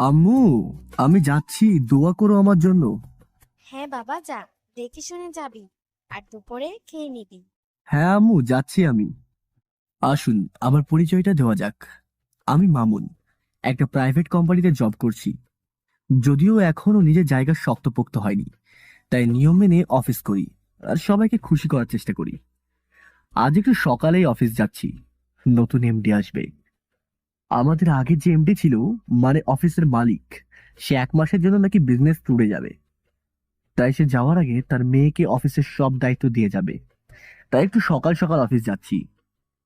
আম্মু, আমি যাচ্ছি, দোয়া করো আমার জন্য। হ্যাঁ বাবা, যা, দেখে শুনে যাবি। আর দুপুরে খেয়ে নিবি। হ্যাঁ আম্মু, যাচ্ছি আমি। আসুন, আমার পরিচয়টা দেওয়া যাক। আমি মামুন, একটা প্রাইভেট কোম্পানিতে জব করছি। যদিও এখনো নিজের জায়গা শক্তপোক্ত হয়নি, তাই নিয়ম মেনে অফিস করি আর সবাইকে খুশি করার চেষ্টা করি। আজ একটু সকালেই অফিস যাচ্ছি। নতুন এমডি আসবে। আমাদের আগে যে এমডি ছিল, মানে অফিসের মালিক, সে 1 মাসের জন্য নাকি বিজনেস ট্যুরে যাবে। তাই সে যাওয়ার আগে তার মেয়েকে অফিসের সব দায়িত্ব দিয়ে যাবে। তাই একটু সকাল সকাল অফিস যাচ্ছি।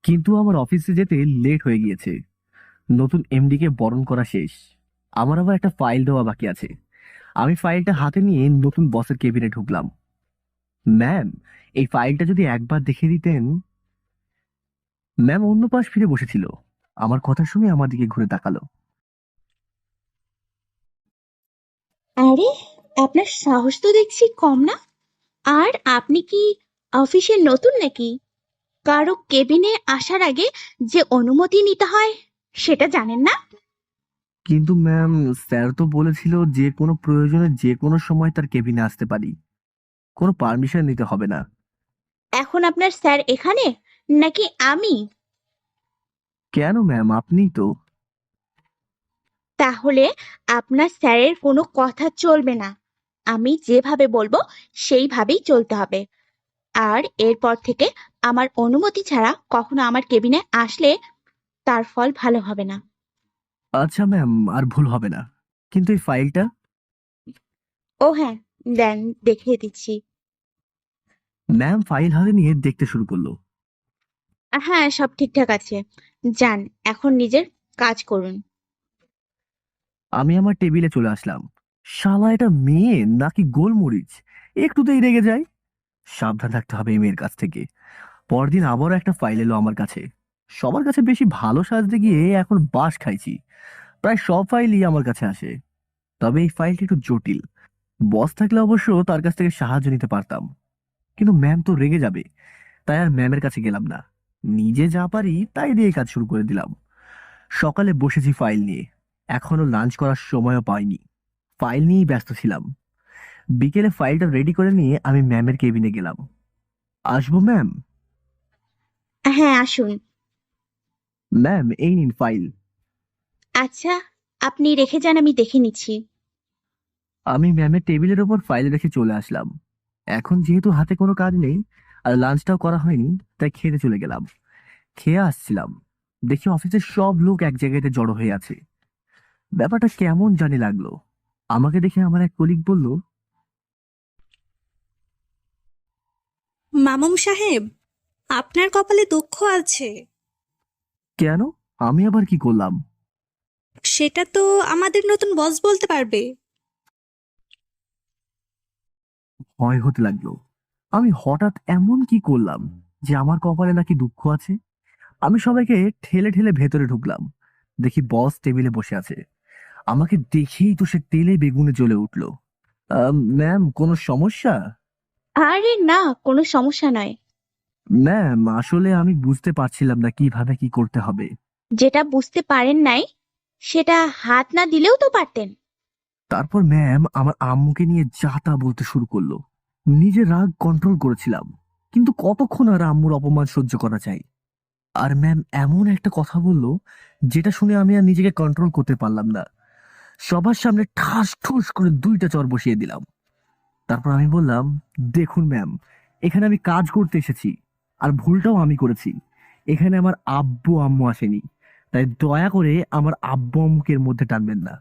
কিন্তু আমার অফিসে যেতে লেট হয়ে গিয়েছে। নতুন এমডি কে বরণ করা শেষ। আমার আবার একটা ফাইল দেওয়া বাকি আছে। আমি ফাইলটা হাতে নিয়ে নতুন বসের কেবিনে ঢুকলাম। ম্যাম, এই ফাইলটা যদি একবার দেখে দিতেন। ম্যাম অন্য পাশ ফিরে বসেছিল। আমার কথা শুনে আমার দিকে ঘুরে তাকালো। আরে, আপনার সাহস তো দেখছি কম না। আর আপনি কি অফিসে নতুন নাকি? কারো কেবিনে আসার আগে যে অনুমতি নিতে হয় সেটা জানেন না? কিন্তু ম্যাম, স্যার তো বলেছিল যে কোনো প্রয়োজনে যে কোনো সময় তার কেবিনে আসতে পারি। কোনো পারমিশন নিতে হবে না। এখন আপনার স্যার এখানে নাকি আমি? কেন ম্যাম, আপনিই তো। তাহলে আপনার স্যারের কোনো কথা চলবে না। আমি যেভাবে বলবো সেইভাবেই চলতে হবে। আর এরপর থেকে আমার অনুমতি ছাড়া কখনো আমার কেবিনে আসলে তার ফল ভালো হবে না। আচ্ছা ম্যাম, আর ভুল হবে না। কিন্তু এই ফাইলটা। ও হ্যাঁ, দেন, দেখিয়ে দিচ্ছি। ম্যাম ফাইল হাতে নিয়ে দেখতে শুরু করলো। হ্যাঁ, সব ঠিকঠাক আছে। যান, এখন নিজের কাজ করুন। আমি আমার টেবিলে চলে আসলাম। শালা, এটা মেয়ে নাকি গোলমরিচ! একটুতেই রেগে যায়। সাবধান থাকতে হবে এই মেয়ের কাছ থেকে। পরদিন আবারও একটা ফাইল এলো আমার কাছে। সবার কাছে বেশি ভালো সাজতে গিয়ে এখন বাস খাইছি। প্রায় সব ফাইলই আমার কাছে আসে। তবে এই ফাইলটা একটু জটিল। বস থাকলে অবশ্য তার কাছ থেকে সাহায্য নিতে পারতাম। কিন্তু ম্যাম তো রেগে যাবে। তাই আর ম্যামের কাছে গেলাম না। নিজে যা পারি তাই দিয়ে কাজ শুরু করে দিলাম। সকালে বসেছি ফাইল নিয়ে। এখনো লাঞ্চ করার সময়ও পাইনি। ফাইল নিয়েই ব্যস্ত ছিলাম। বিকেলে ফাইলটা রেডি করে নিয়ে আমি ম্যামের কেবিনে গেলাম। আসবো ম্যাম? হ্যাঁ, আসুন। ম্যাম, এই নিন ফাইল। আচ্ছা, আপনি রেখে যান, আমি দেখে নিচ্ছি। আমি ম্যামের টেবিলের ওপর ফাইল রেখে চলে আসলাম। এখন যেহেতু হাতে কোনো কাজ নেই আর লাঞ্চটাও করা হয়নি, তাই খেতে চলে গেলাম। খেয়ে আসছিলাম, দেখি অফিসের সব লোক এক জায়গাতে জড়ো হয়ে আছে। ব্যাপারটা কেমন জানি লাগলো। আমাকে দেখে আমার এক কলিগ বলল, মামুম সাহেব, আপনার কপালে দুঃখ আছে। কেন? আমি আবার কি করলাম? সেটা তো আমাদের নতুন বস বলতে পারবে। ভয় হতে লাগলো। আমি হঠাৎ এমন কি করলাম যে আমার কপালে নাকি দুঃখ আছে? আমি সবাইকে ঠেলে ঠেলে ভেতরে ঢুকলাম। দেখি বস টেবিলে বসে আছে। আমাকে দেখেই তো সে তেলে বেগুনে জ্বলে উঠলো। ম্যাম, কোনো সমস্যা? আরে না, কোনো সমস্যা নয়। ম্যাম, আসলে আমি বুঝতে পারছিলাম না কিভাবে কি করতে হবে। যেটা বুঝতে পারেন নাই সেটা হাত না দিলেও তো পারতেন। তারপর ম্যাম আমার আম্মুকে নিয়ে যা তা বলতে শুরু করলো। নিজের রাগ কন্ট্রোল করেছিলাম, কিন্তু কতক্ষণ আর আম্মুর অপমান সহ্য করা যায়? আর ম্যাম এমন একটা কথা বললো যেটা শুনে আমি আর নিজেকে কন্ট্রোল করতে পারলাম না। সবার সামনে ঠাস ঠুস করে 2টা চড় বসিয়ে দিলাম। তারপর আমি বললাম, দেখুন ম্যাম, এখানে আমি কাজ করতে এসেছি। আর ভুলটাও আমি করেছি। এখানে আমার আব্বু আম্মু আসেনি। তাই দয়া করে আমার আব্বু আম্মুকে এর মধ্যে টানবেন না।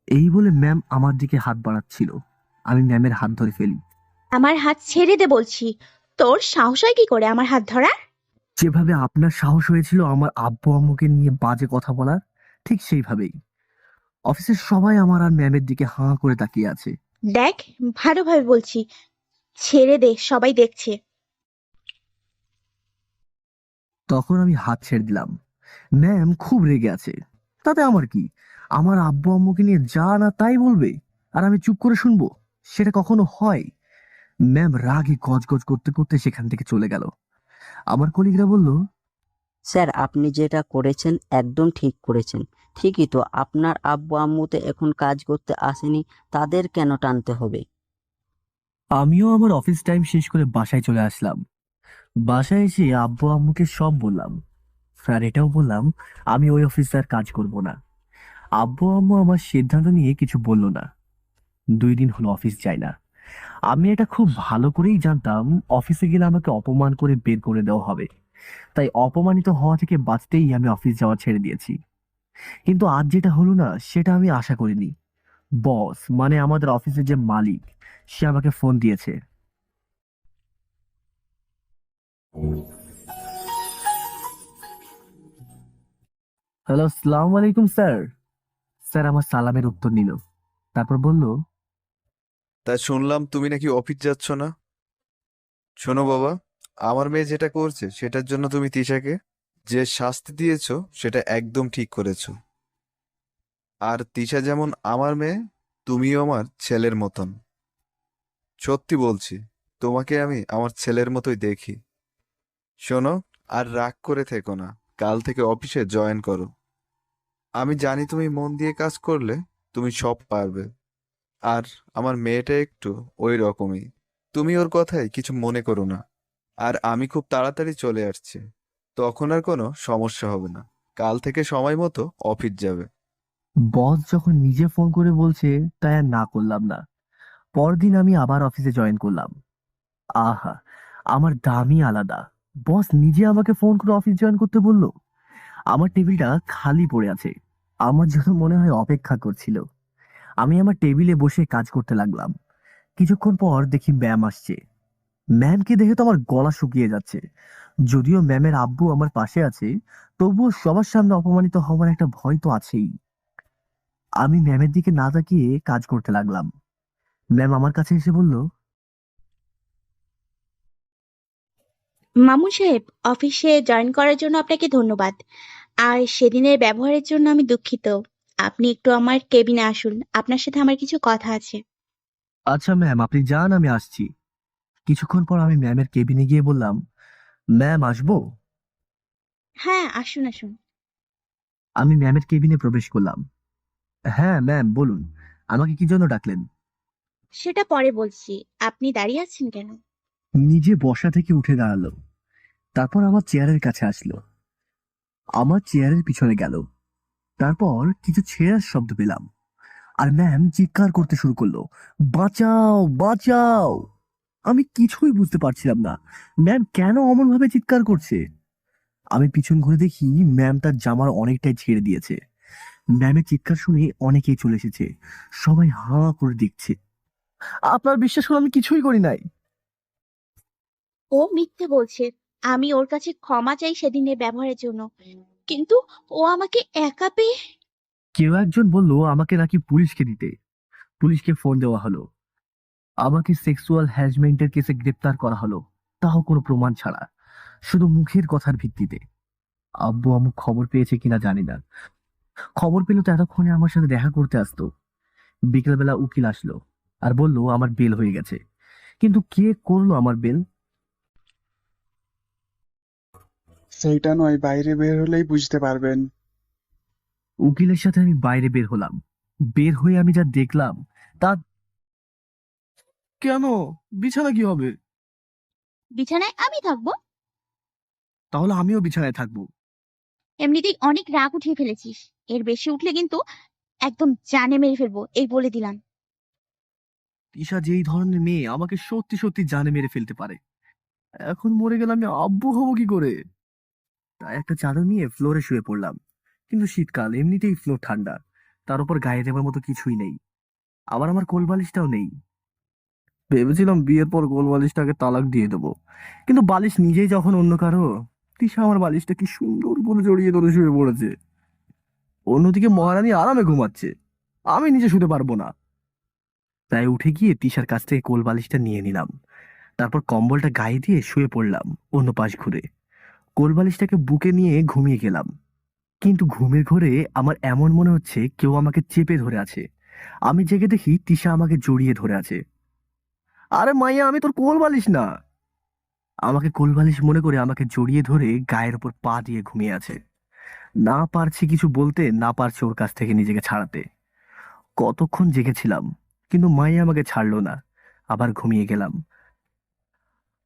এই বলে ম্যাম আমার দিকে হাত বাড়াচ্ছিল। আমি ম্যামের হাত ধরে ফেলি। আমার হাত ছেড়ে দে বলছি। তোর সাহস হয় কি করে আমার হাত ধরার? যেভাবে আপনার সাহস হয়েছিল আমার আব্বু আম্মুকে নিয়ে বাজে কথা বলার, ঠিক সেইভাবেই। অফিসের সবাই আমার আর ম্যামের দিকে হাঁ করে তাকিয়ে আছে। দেখ, ভালোভাবে বলছি, ছেড়ে দে, সবাই দেখছে। তখন আমি হাত ছেড়ে দিলাম। ম্যাম খুব রেগে আছে। তাতে আমার কি? আমার আব্বু আম্মুকে নিয়ে যা না তাই বলবে, আর আমি চুপ করে শুনবো? সেটা কখনো হয়? ম্যাম রাগে গজগজ করতে করতে সেখান থেকে চলে গেল। আমার কলিগরা বলল, স্যার, আপনি যেটা করেছেন একদম ঠিক করেছেন। ঠিকই তো, আপনার আব্বু আম্মু তো এখন কাজ করতে আসেনি, তাদের কেন টানতে হবে? আমিও আমার অফিস টাইম শেষ করে বাসায় চলে আসলাম। বাসায় এসে আব্বু আম্মুকে সব বললাম, আর এটাও বললাম আমি ওই অফিসে আর কাজ করব না। আব্বু আম্মু আমার সিদ্ধান্ত নিয়ে কিছু বললো না। 2 দিন হলো অফিস যাই না। আমি এটা খুব ভালো করেই জানতাম অফিসে গেলে আমাকে অপমান করে বের করে দেওয়া হবে। তাই অপমানিত হওয়া থেকে বাঁচতেই আমি অফিস যাওয়া ছেড়ে দিয়েছি। কিন্তু আজ যেটা হলো না সেটা আমি আশা করিনি। বস মানে আমাদের অফিসের যে মালিক, সে আমাকে ফোন দিয়েছে। হ্যালো, আসসালামু আলাইকুম স্যার। স্যার আমার সালামের উত্তর নিল, তারপর বলল, তা শুনলাম তুমি নাকি অফিস যাচ্ছ না। শোনো বাবা, আমার মেয়ে যেটা করছে সেটার জন্য তুমি তিশাকে যে শাস্তি দিয়েছো সেটা একদম ঠিক করেছো। আর তিশা যেমন আমার মেয়ে, তুমিও আমার ছেলের মতন। সত্যি বলছি, তোমাকে আমি আমার ছেলের মতোই দেখি। শোনো, আর রাগ করে থেকো না, কাল থেকে অফিসে জয়েন করো। আমি জানি তুমি মন দিয়ে কাজ করলে তুমি সব পারবে। আর আমার মেয়েটা একটু ওই রকমই, তুমি ওর কথায় কিছু মনে করো না। আর আমি খুব তাড়াতাড়ি চলে আসছি, তখন আর কোনো সমস্যা হবে না। কাল থেকে সময় মতো অফিস যাবে। বস যখন নিজে ফোন করে বলছে তাই আর না করলাম না। পরদিন আমি আবার অফিসে জয়েন করলাম। আহা, আমার দামই আলাদা। বস নিজে আমাকে ফোন করে অফিস জয়েন করতে বললো। আমার টেবিলটা খালি পড়ে আছে, আমার জন্য মনে হয় অপেক্ষা করছিল। আমি আমার টেবিলে বসে কাজ করতে লাগলাম। কিছুক্ষণ পর দেখি ম্যাম আসছে। ম্যামকে দেখে তো আমার গলা শুকিয়ে যাচ্ছে। যদিও ম্যামের আব্বু আমার পাশে আছে, তবুও সবার সামনে অপমানিত হওয়ার একটা ভয় তো আছেই। আমি ম্যামের দিকে না তাকিয়ে কাজ করতে লাগলাম। ম্যাম আমার কাছে এসে বলল, মামুন সাহেব, অফিসে জয়েন করার জন্য আপনাকে ধন্যবাদ। আর সেদিনের ব্যবহারের জন্য আমি দুঃখিত। আপনি একটু আমার কেবিনে আসুন, আপনার সাথে আমার কিছু কথা আছে। আচ্ছা ম্যাম, আপনি যান, আমি আসছি। কিছুক্ষণ পর আমি ম্যামের কেবিনে গিয়ে বললাম, ম্যাম আসবো? হ্যাঁ, আসুন আসুন। আমি ম্যামের কেবিনে প্রবেশ করলাম। হ্যাঁ ম্যাম বলুন, আমাকে কি জন্য ডাকলেন? সেটা পরে বলছি, আপনি দাঁড়িয়ে আছেন কেন? নিজে বসা থেকে উঠে দাঁড়ালো, তারপর আমার চেয়ারের কাছে আসলো। আমার চেয়ারের পিছনে গেল। তারপর কিছু ছেঁড়ার শব্দ পেলাম, আর ম্যাম চিৎকার করতে শুরু করলো, বাঁচাও বাঁচাও! আমি কিছুই বুঝতে পারছিলাম না ম্যাম কেন অমন ভাবে চিৎকার করছে। আমি পিছন ঘুরে দেখি ম্যাম তার জামার অনেকটাই ছেড়ে দিয়েছে। ম্যামের চিৎকার শুনে অনেকেই চলে এসেছে। সবাই হাঁ করে দেখছে। আপনার বিশ্বাস করুন, আমি কিছুই করি নাই। ও মিথ্যে বলছে। আমি ওর কাছে ক্ষমা চাই সেদিনের ব্যবহারের জন্য, কিন্তু ও আমাকে একা পেয়ে। কেউ একজন বলল আমাকে নাকি পুলিশকে দিতে। পুলিশকে ফোন দেওয়া হলো। আমাকে সেক্সুয়াল হ্যারাসমেন্টের কেসে গ্রেপ্তার করা হলো, তাও কোনো প্রমাণ ছাড়া, শুধু মুখের কথার ভিত্তিতে। আব্বু আম্মু খবর পেয়েছে কিনা জানি না। খবর পেলে তো এতক্ষণে আমার সাথে দেখা করতে আসতো। বিকেলবেলা উকিল আসলো আর বলল আমার বেল হয়ে গেছে। কিন্তু কে করলো আমার বেল? সেইটা নয়, বাইরে বের হলেই বুঝতে পারবেন। উকিলের সাথে আমি বাইরে বের হলাম। বের হয়ে আমি যা দেখলাম তা। কেন? বিছানা কি হবে? বিছানায় আমি থাকবো? তাহলে আমিও বিছানায় থাকবো। এমনিতেই অনেক রাগ উঠিয়ে ফেলেছিস, এর বেশি উঠলে কিন্তু একদম জানে মেরে ফেলবো, এই বলে দিলাম। তিশা যেই ধরনের মেয়ে আমাকে সত্যি সত্যি জানে মেরে ফেলতে পারে। এখন মরে গেলে আমি আব্বু হব কি করে? তাই একটা চাদর নিয়ে ফ্লোরে শুয়ে পড়লাম। কিন্তু শীতকাল, এমনিতেই ফ্লোর ঠান্ডা, তার উপর গায়ে দেওয়ার মতো কিছুই নেই। আবার আমার কোলবালিশটাও নেই। ভেবেছিলাম বিয়ের পর কোলবালিশটাকে তালাক দিয়ে দেবো, কিন্তু বালিশ নিজেই যখন অন্য কারো। তিশা আমার বালিশটা কি সুন্দর করে জড়িয়ে ধরে শুয়ে পড়েছে। অন্যদিকে মহারানী আরামে ঘুমাচ্ছে, আমি নিজে শুতে পারবো না। তাই উঠে গিয়ে তিশার কাছ থেকে কোল বালিশটা নিয়ে নিলাম। তারপর কম্বলটা গায়ে দিয়ে শুয়ে পড়লাম অন্য পাশ ঘুরে। কোল বালিশটাকে বুকে নিয়ে ঘুমিয়ে গেলাম। কিন্তু ঘুমের ঘোরে আমার এমন মনে হচ্ছে কেউ আমাকে চেপে ধরে আছে। আমি জেগে দেখি তিশা আমাকে জড়িয়ে ধরে আছে। আরে মাইয়া, আমি তোর কোল বালিশ না! আমাকে কোল বালিশ মনে করে আমাকে জড়িয়ে ধরে গায়ের উপর পা দিয়ে ঘুমিয়ে আছে। না পারছি কিছু বলতে, না পারছি ওর কাছ থেকে নিজেকে ছাড়াতে। কতক্ষণ জেগেছিলাম, কিন্তু মাই আমাকে ছাড়লো না। আবার ঘুমিয়ে গেলাম।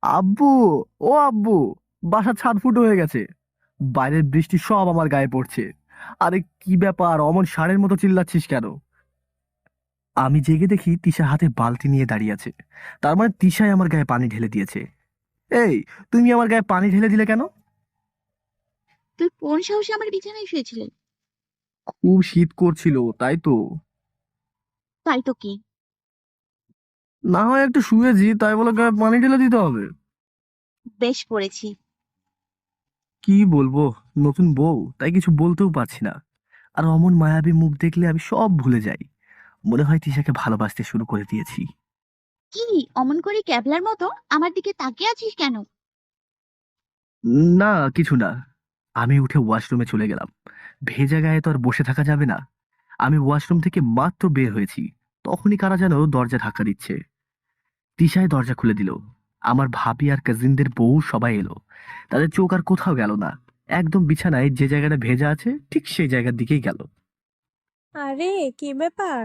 আব্বু, ও আব্বু, বাসার ছাদ ফুটো হয়ে গেছে। বাইরের বৃষ্টি সব আমার গায়ে পড়ছে। আরে কি ব্যাপার, অমন ষাঁড়ের মতো চিল্লাচ্ছিস কেন? আমি জেগে দেখি তিশা হাতে বালতি নিয়ে দাঁড়িয়ে আছে। তার মানে তিশাই আমার গায়ে পানি ঢেলে দিয়েছে। এই, তুমি আমার গায়ে পানি ঢেলে দিলে কেন? তুই কোন সাহসে আমার বিছানায় শুয়েছিলি? খুব শীত করছিল, তাই তো। তাই তো কি? না হয় একটু শুয়েছি, তাই বলে গায়ে পানি ঢেলে দিতে হবে? বেশ করেছি। কি বলবো, নতুন বউ, তাই কিছু বলতেও পারছি না। আর অমন মায়াবী মুখ দেখলে আমি সব ভুলে যাই। মনে হয় তিশাকে ভালোবাসতে শুরু করে দিয়েছি। কি অমন করে ক্যাবলার মতো আমার দিকে তাকিয়ে আছিস কেন? না, কিছু না। আমি উঠে ওয়াশরুমে চলে গেলাম। ভেজা গায়ে তো আর বসে থাকা যাবে না। আমি ওয়াশরুম থেকে মাত্র বের হয়েছি, তখনই কারা যেন দরজা ধাক্কা দিচ্ছে। তিশায় দরজা খুলে দিল। আমার ভাবি আর কাজিনদের বউ সবাই এলো। তাদের চোখ আর কোথাও গেল না, একদম বিছানায় যে জায়গাটা ভেজা আছে ঠিক সেই জায়গার দিকেই গেল। আরে কি ব্যাপার,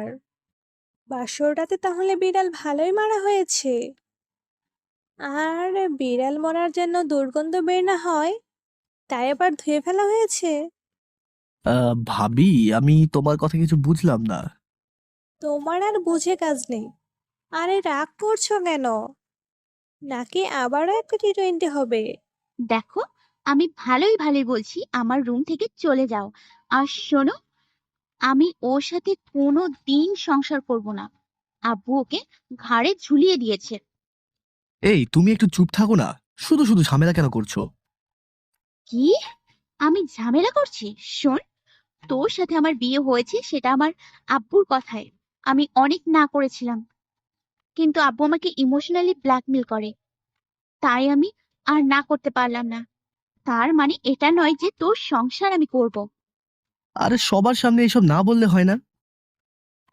বাসরটাতে তাহলে বিড়াল ভালোই মারা হয়েছে। আর বিড়াল মরার জন্য দুর্গন্ধ বের না হয়, তাই আবার ধুয়ে ফেলা হয়েছে। ভাবি, আমি তোমার কথা কিছু বুঝলাম না। তোমার আর বুঝে কাজ নেই। আরে রাগ করছো কেন? নাকি আবারও একটা টি-20 হবে? দেখো, আমি ভালোই ভালোই বলছি আমার রুম থেকে চলে যাও। আর শোনো, আমি ওর সাথে কোনো দিন সংসার করব না। আব্বু ওকে ঘাড়ে ঝুলিয়ে দিয়েছে। এই, তুমি একটু চুপ থাকো না। শুধু শুধু ঝামেলা কেন করছো? কি? আমি ঝামেলা করছি? শোন, তোর সাথে আমার বিয়ে হয়েছে সেটা আমার আব্বুর কথায়। আমি অনেক না করেছিলাম, কিন্তু আব্বু আমাকে ইমোশনালি ব্ল্যাকমেল করে, তাই আমি আর না করতে পারলাম না। তার মানে এটা নয় যে তোর সংসার আমি করব। আরে সবার সামনে এসব না বললে হয় না?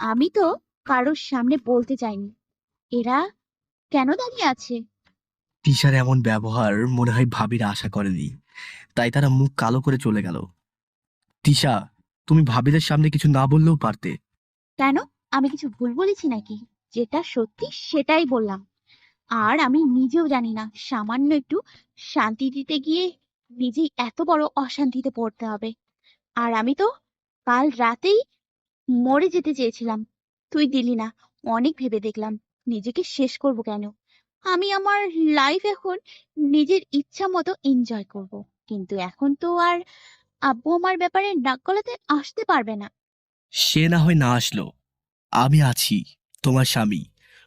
আমি তো কারোর সামনে বলতে চাইনি। এরা কেন দাঁড়িয়ে আছে? তিশার এমন ব্যবহার মনে হয় ভাবিরা আশা করেনি, তাই তারা মুখ কালো করে চলে গেল। তিশা, তুমি ভাবিদের সামনে কিছু না বললেও পারতে। কেন? আমি কিছু ভুল বলেছি নাকি? যেটা সত্যি সেটাই বললাম। আর আমি নিজেও জানি না সামান্য একটু শান্তি দিতে গিয়ে নিজেই এত বড় অশান্তিতে পড়তে হবে। আর আমি তো কাল রাতেই মরে যেতে চেয়েছিলাম, তুই দিলি না। অনেক ভেবে দেখলাম নিজেকে শেষ করব কেন। আমি আমার লাইফ এখন নিজের ইচ্ছা মতো এনজয় করব। কিন্তু এখন তো আর আব্বু আমার ব্যাপারে নাক গলাতে আসতে পারবে না। সে না হয় না আসলো, আমি আছি, তোমার স্বামী।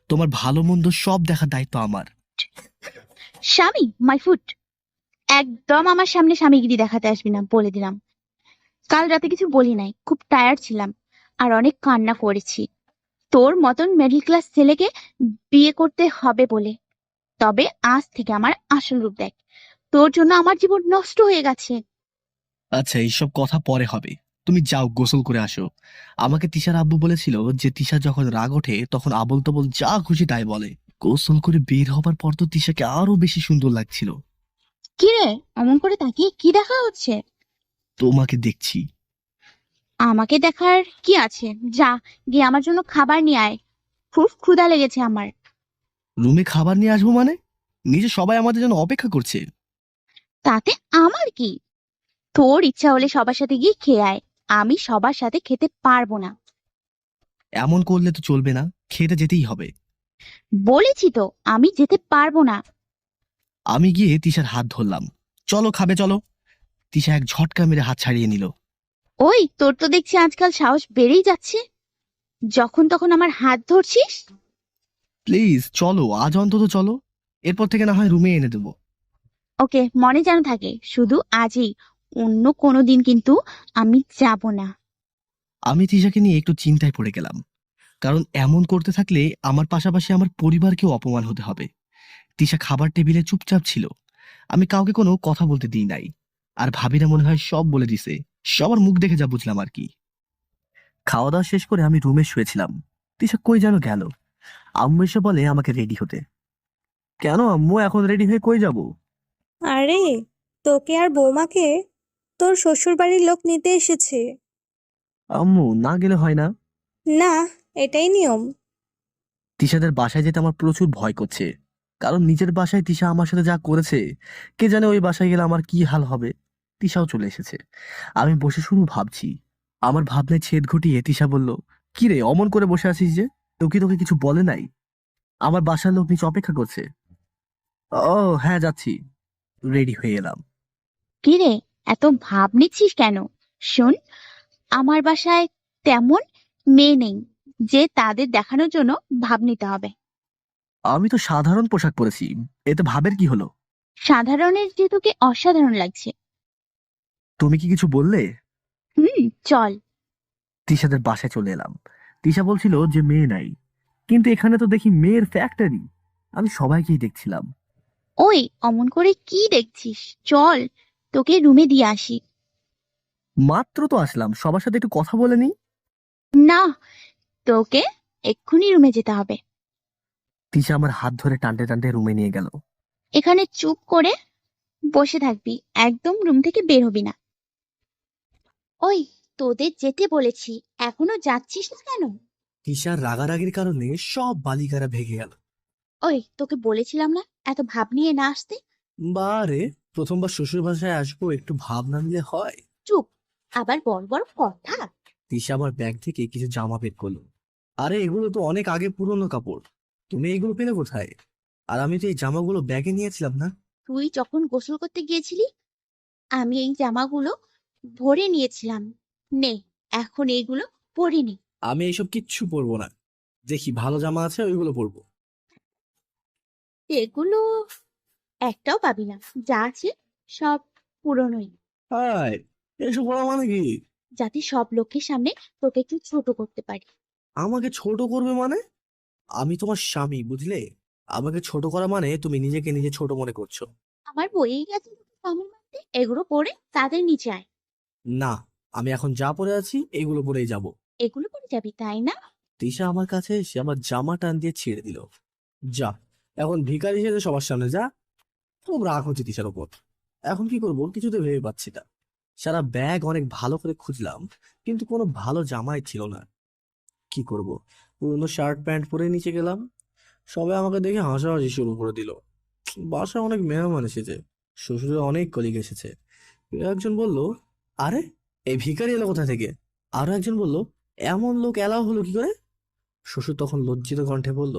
তোমার ভালো মন্দ সব দেখার দায়িত্ব আমার। স্বামী মাই ফুট! একদম আমার সামনে স্বামীগিরি দেখাতে আসবি না, বলে দিলাম। কাল রাতে কিছু বলি নাই, খুব টায়ার্ড ছিলাম আর অনেক কান্না করেছি তোর মতন মিডল ক্লাস ছেলেকে বিয়ে করতে হবে বলে। তবে আজ থেকে আমার আসল রূপ দেখ। তোর জন্য আমার জীবন নষ্ট হয়ে গেছে। আচ্ছা, এইসব কথা পরে হবে। তুমি যাও, গোসল করে আসো। আমাকে তিশার আব্বু বলেছিল যে তিশা যখন রাগ ওঠে তখন আবোল তাবোল যা খুশি তাই বলে। গোসল করে বের হবার পর তো তিশাকে আরো বেশি সুন্দর লাগছিল। কি রে, অমন করে তাকিয়ে কি দেখা হচ্ছে? তোমাকে দেখছি। আমাকে দেখার কি আছে? যা, গিয়ে আমার জন্য খাবার নিয়ে আয়। খুব ক্ষুধা লেগেছে আমার। রুমে খাবার নিয়ে আসবো মানে? নিচে সবাই আমাদের জন্য অপেক্ষা করছে। তাতে আমার কি? তোর ইচ্ছা হলে সবার সাথে গিয়ে খেয়ে আয়। আমি সবার সাথে খেতে পারবো না। এমন করলে তো চলবে না, খেতে যেতেই হবে। বলেছি তো আমি যেতে পারবো না। আমি গিয়ে তিশার হাত ধরলাম। চলো, খাবে চলো। তিশা এক ঝটকা মেরে হাত ছাড়িয়ে নিল। ওই, তোর তো দেখছি আজকাল সাহস বেড়েই যাচ্ছে। যখন তখন আমার হাত ধরছিস। প্লিজ চলো, আজ অন্তত চলো। এরপর থেকে না হয় রুমে এনে দেবো। ওকে, মনে যেন থাকে, শুধু আজই। অন্য কোনো দিন কিন্তু আমি যাব না। আমি তিশাকে নিয়ে একটু চিন্তায় পড়ে গেলাম, কারণ এমন করতে থাকলে আমার পাশাপাশি আমার পরিবারকেও অপমান হতে হবে। তিশা খাবার টেবিলে চুপচাপ ছিল, আমি কাউকে কোনো কথা বলতে দিই নাই। আর ভাবিরা মনে হয় সব বলে দিছে। সবার মুখ দেখে যা বুঝলাম আর কি। খাওয়া দাওয়া শেষ করে আমি রুমে শুয়েছিলাম। তিশা কই যেন গেল। আম্মু এসে বলে আমাকে রেডি হতে। কেন আম্মু, এখন রেডি হয়ে কই যাব? আরে তোকে আর বৌমাকে তোর শ্বশুর বাড়ির লোক নিতে এসেছে। আম্মু, না গেলে হয় না? না, এটাই নিয়ম। তিশাদের বাসায় যেতে আমার প্রচুর ভয় করছে, কারণ নিজের বাসায় তিশা আমার সাথে যা করেছে, কে জানে ওই বাসায় গেলে আমার কি হাল হবে। তিশাও চলে এসেছে। আমি বসে শুধু ভাবছি। আমার ভাবনায় ছেদ ঘটিয়ে তিশা বলল, কি রে অমন করে বসে আছিস যে? তোকে কিছু বলে নাই? আমার বাসার লোক নিচে অপেক্ষা করছে। ও হ্যাঁ, যাচ্ছি। রেডি হয়ে এলাম। কি রে, এত ভাব নিচ্ছিস কেন? শোন, আমার বাসায় তেমন মেয়ে নেই যে তাদের দেখানোর জন্য ভাব নিতে হবে। আমি তো সাধারণ পোশাক পরেছি, এতে ভাবের কি হলো? সাধারণের যে তোকে অসাধারণ লাগছে। তুমি কি কিছু বললে? চল। তিশাদের বাসায় চলে এলাম। তিশা বলছিল যে মেয়ে নাই, কিন্তু এখানে তো দেখি মেয়ের ফ্যাক্টরি। আমি সবাইকেই দেখছিলাম। ওই, অমন করে কি দেখছিস? চল, তোকে রুমে দিয়ে আসি। মাত্র তো আসলাম, সবার সাথে একটু কথা বলে নি। না, তোকে এক্ষুনি রুমে যেতে হবে। তিশা আমার হাত ধরে টানতে টানতে রুমে নিয়ে গেল। এখানে চুপ করে বসে থাকবি, একদম রুম থেকে বের হবি না। ওই, তোদের যেতে বলেছি, এখনো যাচ্ছিস না কেন? তিশার রাগারাগির কারণে সব বালিকারা ভেগে গেল। ওই, তোকে বলেছিলাম না এত ভাব নিয়ে না আসতে? বারে, প্রথমবার শ্বশুর বাসায় আসবো, একটু ভাব না নিলে হয়? চুপ, আবার বড় বড় কথা। তিশা আমার ব্যাগ থেকে কিছু জামা বের করলো। আরে এগুলো তো অনেক আগে পুরনো কাপড়, তুমি এগুলো পেলে কোথায়? আর আমি তো এই জামাগুলো ব্যাগে নিয়েছিলাম না। তুই যখন গোসল করতে গিয়েছিলি, আমি এই জামাগুলো ভরে নিয়েছিলাম। নে, এখন এইগুলো পরে নি। আমি এইসব কিচ্ছু পরবো না, দেখি ভালো জামা আছে ওইগুলো পরবো। এগুলো একটাও পাবি না, যা আছে সব পুরনোই। হাই, এসব পরা মানে কি? যাতে সব লোকের সামনে তোকে একটু ছোট করতে পারি। আমাকে ছোট করবে মানে? আমি তোমার স্বামী, বুঝলে? আমাকে ছোট করা মানে তুমি নিজেকে নিজে ছোট মনে করছো। আমার বইয়েই গেছে তোকে কামড় মারতে। এগুলো পরে তাদের নিচে আয়। না, আমি এখন যা পরে আছি এইগুলো পরেই যাব। এগুলো পরে যাবি, তাই না? তিশা আমার কাছে এসে আমার জামা টান দিয়ে ছিঁড়ে দিল। যা, এখন ভিখারি সেজে সবার সামনে যা। খুব রাগ হচ্ছে তিশার ওপর। এখন কি করবো কিছুতে ভেবে পাচ্ছি না। সারা ব্যাগ অনেক ভালো করে খুঁজলাম, কিন্তু কোনো ভালো জামাই ছিল না। কি করব? পুরনো শার্ট প্যান্ট পরে নিচে গেলাম। সবাই আমাকে দেখে হাসাহাসি শুরু করে দিল। বাসায় অনেক মেহমান এসেছে, শ্বশুরের অনেক কলিগ এসেছে। কেউ একজন বলল, আরে এই ভিখারি এলো কোথা থেকে? আরো একজন বলল, এমন লোক এলাও হলো কি করে? শ্বশুর তখন লজ্জিত কণ্ঠে বলল,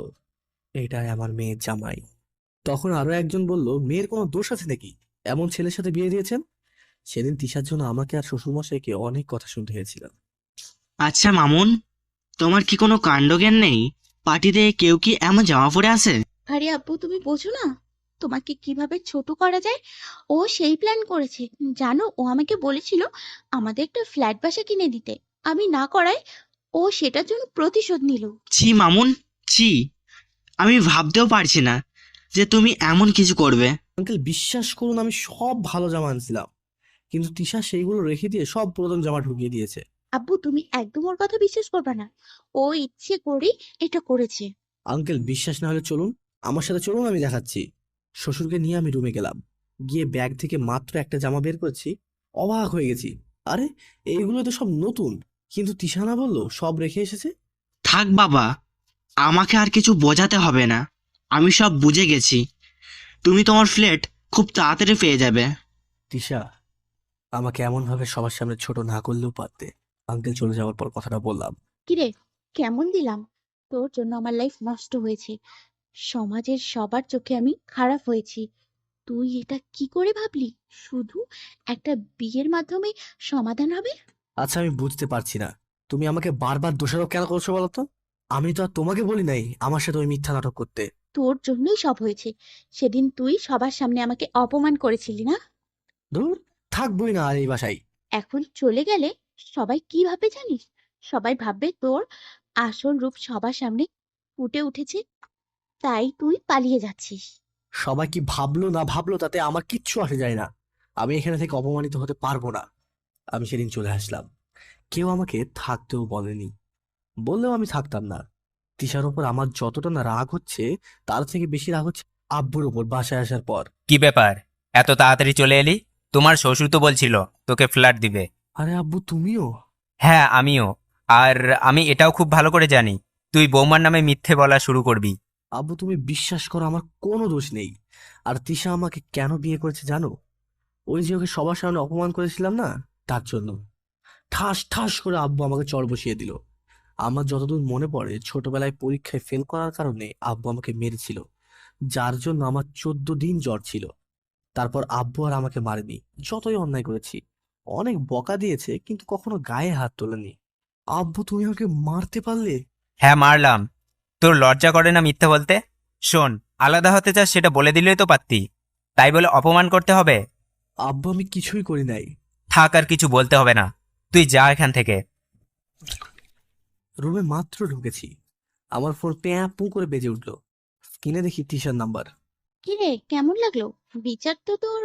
এটাই আমার মেয়ের জামাই। তখন আরো একজন বলল, মেয়ের কোনো দোষ আছে নাকি, এমন ছেলের সাথে বিয়ে দিয়েছেন? সেদিন তিশার জন্য আমাকে আর শ্বশুরমশাইকে অনেক কথা শুনতে হয়েছিল। আচ্ছা মামুন, তোমার কি কোনো কাণ্ডজ্ঞান নেই? পার্টিতে কেউ কি এমন জামা পরে আসে? আরে আব্বু, তুমি বোঝো না তোমাকে কিভাবে ছোট করা যায়? ও সেই প্ল্যান করেছে। জানো, ও আমাকে বলেছিল আমাদের একটা ফ্ল্যাট বাসা কিনে দিতে। আমি না করায় ও সেটার জন্য প্রতিশোধ নিল। ছি মামুন, ছি। আমি ভাবতেও পারছি না যে তুমি এমন কিছু করবে। আঙ্কেল, বিশ্বাস করুন আমি সব ভালো জামা আনছিলাম, কিন্তু তিশা সেইগুলো রেখে দিয়ে সব পুরাতন জামা ঢুকিয়ে দিয়েছে। আব্বু, তুমি একদম ওর কথা বিশ্বাস করবে না। ও ইচ্ছে করেই এটা করেছে। আঙ্কেল, বিশ্বাস না হলে চলুন, আমার সাথে চলুন, আমি দেখাচ্ছি। শ্বশুরকে নিয়ে আমি রুমে গেলাম। গিয়ে ব্যাগ থেকে মাত্র একটা জামা বের করছি, অবাক হয়ে গেছি। আরে এইগুলো তো সব নতুন, কিন্তু তিশানা বললো সব রেখে এসেছে। থাক বাবা, আমাকে আর কিছু বোঝাতে হবে না, আমি সব বুঝে গেছি। তুমি তোমার ফ্ল্যাট খুব তাড়াতাড়ি পেয়ে যাবে। তিশা, আমাকে এমন ভাবে সবার সামনে ছোট না করলেও পারতে। আঙ্কেল চলে যাওয়ার পর কথাটা বললাম। কিরে, কেমন দিলাম? তোর জন্য আমার লাইফ নষ্ট হয়েছে, সমাজের সবার চোখে আমি খারাপ হয়েছি। তুই এটা কি করে ভাবলি শুধু একটা বিয়ের মাধ্যমে সমাধান হবে? আচ্ছা, আমি বুঝতে পারছি না তুমি আমাকে বারবার দোষারোপ কেন করছো বলো তো? আমি তো আর তোমাকে বলি নাই আমার সাথে ওই মিথ্যা নাটক করতে। তোর জন্যই সব হয়েছে। সেদিন তুই সবার সামনে আমাকে অপমান করেছিলি না? ধুর, থাকবোই না আর এই বাসায়। এখন চলে গেলে সবাই কি ভাববে জানিস? সবাই ভাববে তোর আসল রূপ সবার সামনে ফুটে উঠেছে, তাই তুই পালিয়ে যাচ্ছিস। সবাই কি ভাবলো না ভাবলো তাতে আমার কিচ্ছু আসে যায় না। আমি এখানে থেকে অপমানিত হতে পারবো না। আমি সেদিন চলে আসলাম, কেউ আমাকে থাকতেও বলেনি, বললেও আমি থাকতাম না। তিশার ওপর আমার যতটা না রাগ হচ্ছে, তার থেকে বেশি রাগ হচ্ছে আব্বুর ওপর বাসায় আসার পর। কি ব্যাপার, এত তাড়াতাড়ি চলে এলি? তোমার শ্বশুর তো বলছিল তোকে ফ্ল্যাট দিবে। আরে আব্বু, তুমিও? হ্যাঁ, আমিও। আর আমি এটাও খুব ভালো করে জানি তুই বৌমার নামে মিথ্যে বলা শুরু করবি। আব্বু, তুমি বিশ্বাস করো, আমার কোনো দোষ নেই। আর তিশা আমাকে কেন বিয়ে করেছে জানো? ওই যে ওকে সবার সামনে অপমান করেছিলাম না, তার জন্য। ঠাস ঠাস করে আব্বু আমাকে চড় বসিয়ে দিল। আমার যতদূর মনে পড়ে, ছোটবেলায় পরীক্ষায় ফেল করার কারণে আব্বু আমাকে মেরেছিল, যার জন্য আমার 14 দিন জ্বর ছিল। তারপর আব্বু আর আমাকে মারেনি, যতই অন্যায় করেছি। অনেক বকা দিয়েছে, কিন্তু কখনো গায়ে হাত তোলেনি। আব্বু, তুমি আমাকে মারতে পারলে? হ্যাঁ, মারলাম। তোর লজ্জা করে না মিথ্যে বলতে? শোন, আলাদা হতে চাস সেটা বলে দিলেই তো পারতি, তাই বলে অপমান করতে হবে? আব্বু, আমি কিছুই করি নাই। থাক, আর কিছু বলতে হবে না, তুই যা এখান থেকে। রুমে মাত্র ঢুকেছি, আমার ফোন প্যাঁ পু করে বেজে উঠলো। স্ক্রিনে দেখি তিশার নাম্বার। কিরে, কেমন লাগলো? বিচার তো তোর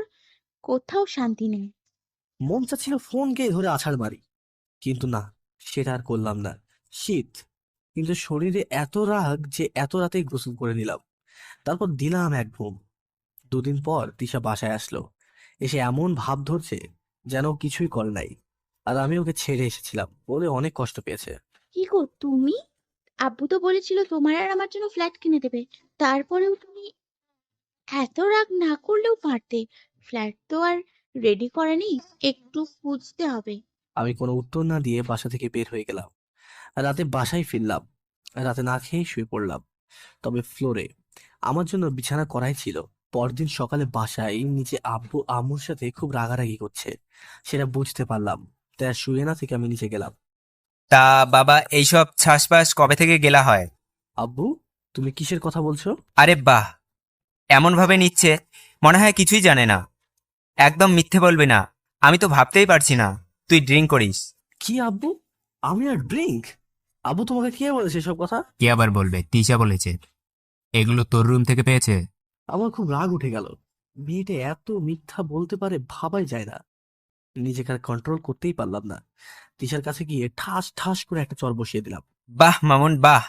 কোথাও শান্তি নেই। মন চাচ্ছিল ফোনকে ধরে আছাড় মারি, কিন্তু না, সেটা আর করলাম না। শীত, কিন্তু শরীরে এত রাগ যে এত রাতেই গোসল করে নিলাম। তারপর দিলাম এক ঘুম। 2 দিন পর তিশা বাসায় আসলো। এসে এমন ভাব ধরছে যেন ও কিছুই করে নাই, আর আমি ওকে ছেড়ে এসেছিলাম বলে অনেক কষ্ট পেয়েছে। কি গো তুমি? আব্বু তো বলেছিল তোমার আর আমার জন্য ফ্ল্যাট কিনে দেবে। তারপরেও তুমি এত রাগ না করলেও পারতে। ফ্ল্যাট তো আর রেডি করেনি, একটু খুঁজতে হবে। আমি কোনো উত্তর না দিয়ে বাসা থেকে বের হয়ে গেলাম। রাতে বাসায় ফিরলাম, রাতে না খেয়ে শুয়ে পড়লাম। তবে ফ্লোরে আমার জন্য বিছানা করাই ছিল। পরদিন সকালে বাসায় নিচে আব্বু আম্মুর সাথে খুব রাগারাগি করছে, সেটা বুঝতে পারলাম। তাই আর শুয়ে না থেকে আমি নিচে গেলাম। তা বাবা, এইসব ছাসপাস কবে থেকে গেলা হয়? আব্বু, তুমি কিসের কথা বলছো? আরে বাহ, এমন ভাবে নিচ্ছে মনে হয় কিছুই জানে না। একদম মিথ্যে বলবি না, আমি তো ভাবতেই পারছি না তুই ড্রিঙ্ক করিস। কি আব্বু, আমি আর ড্রিঙ্ক? আব্বু, তোমাকে কে বলেছে এসব কথা? কে আবার বলবে? তিশা বলেছে। এগুলো তোর রুম থেকে পেয়েছে? আমার খুব রাগ উঠে গেল। মেয়েটা এত মিথ্যা বলতে পারে ভাবাই যায় না। নিজেকে আর কন্ট্রোল করতেই পারলাম না। তিশার কাছে গিয়ে ঠাস ঠাস করে একটা চড় বসিয়ে দিলাম। বাহ মামুন বাহ,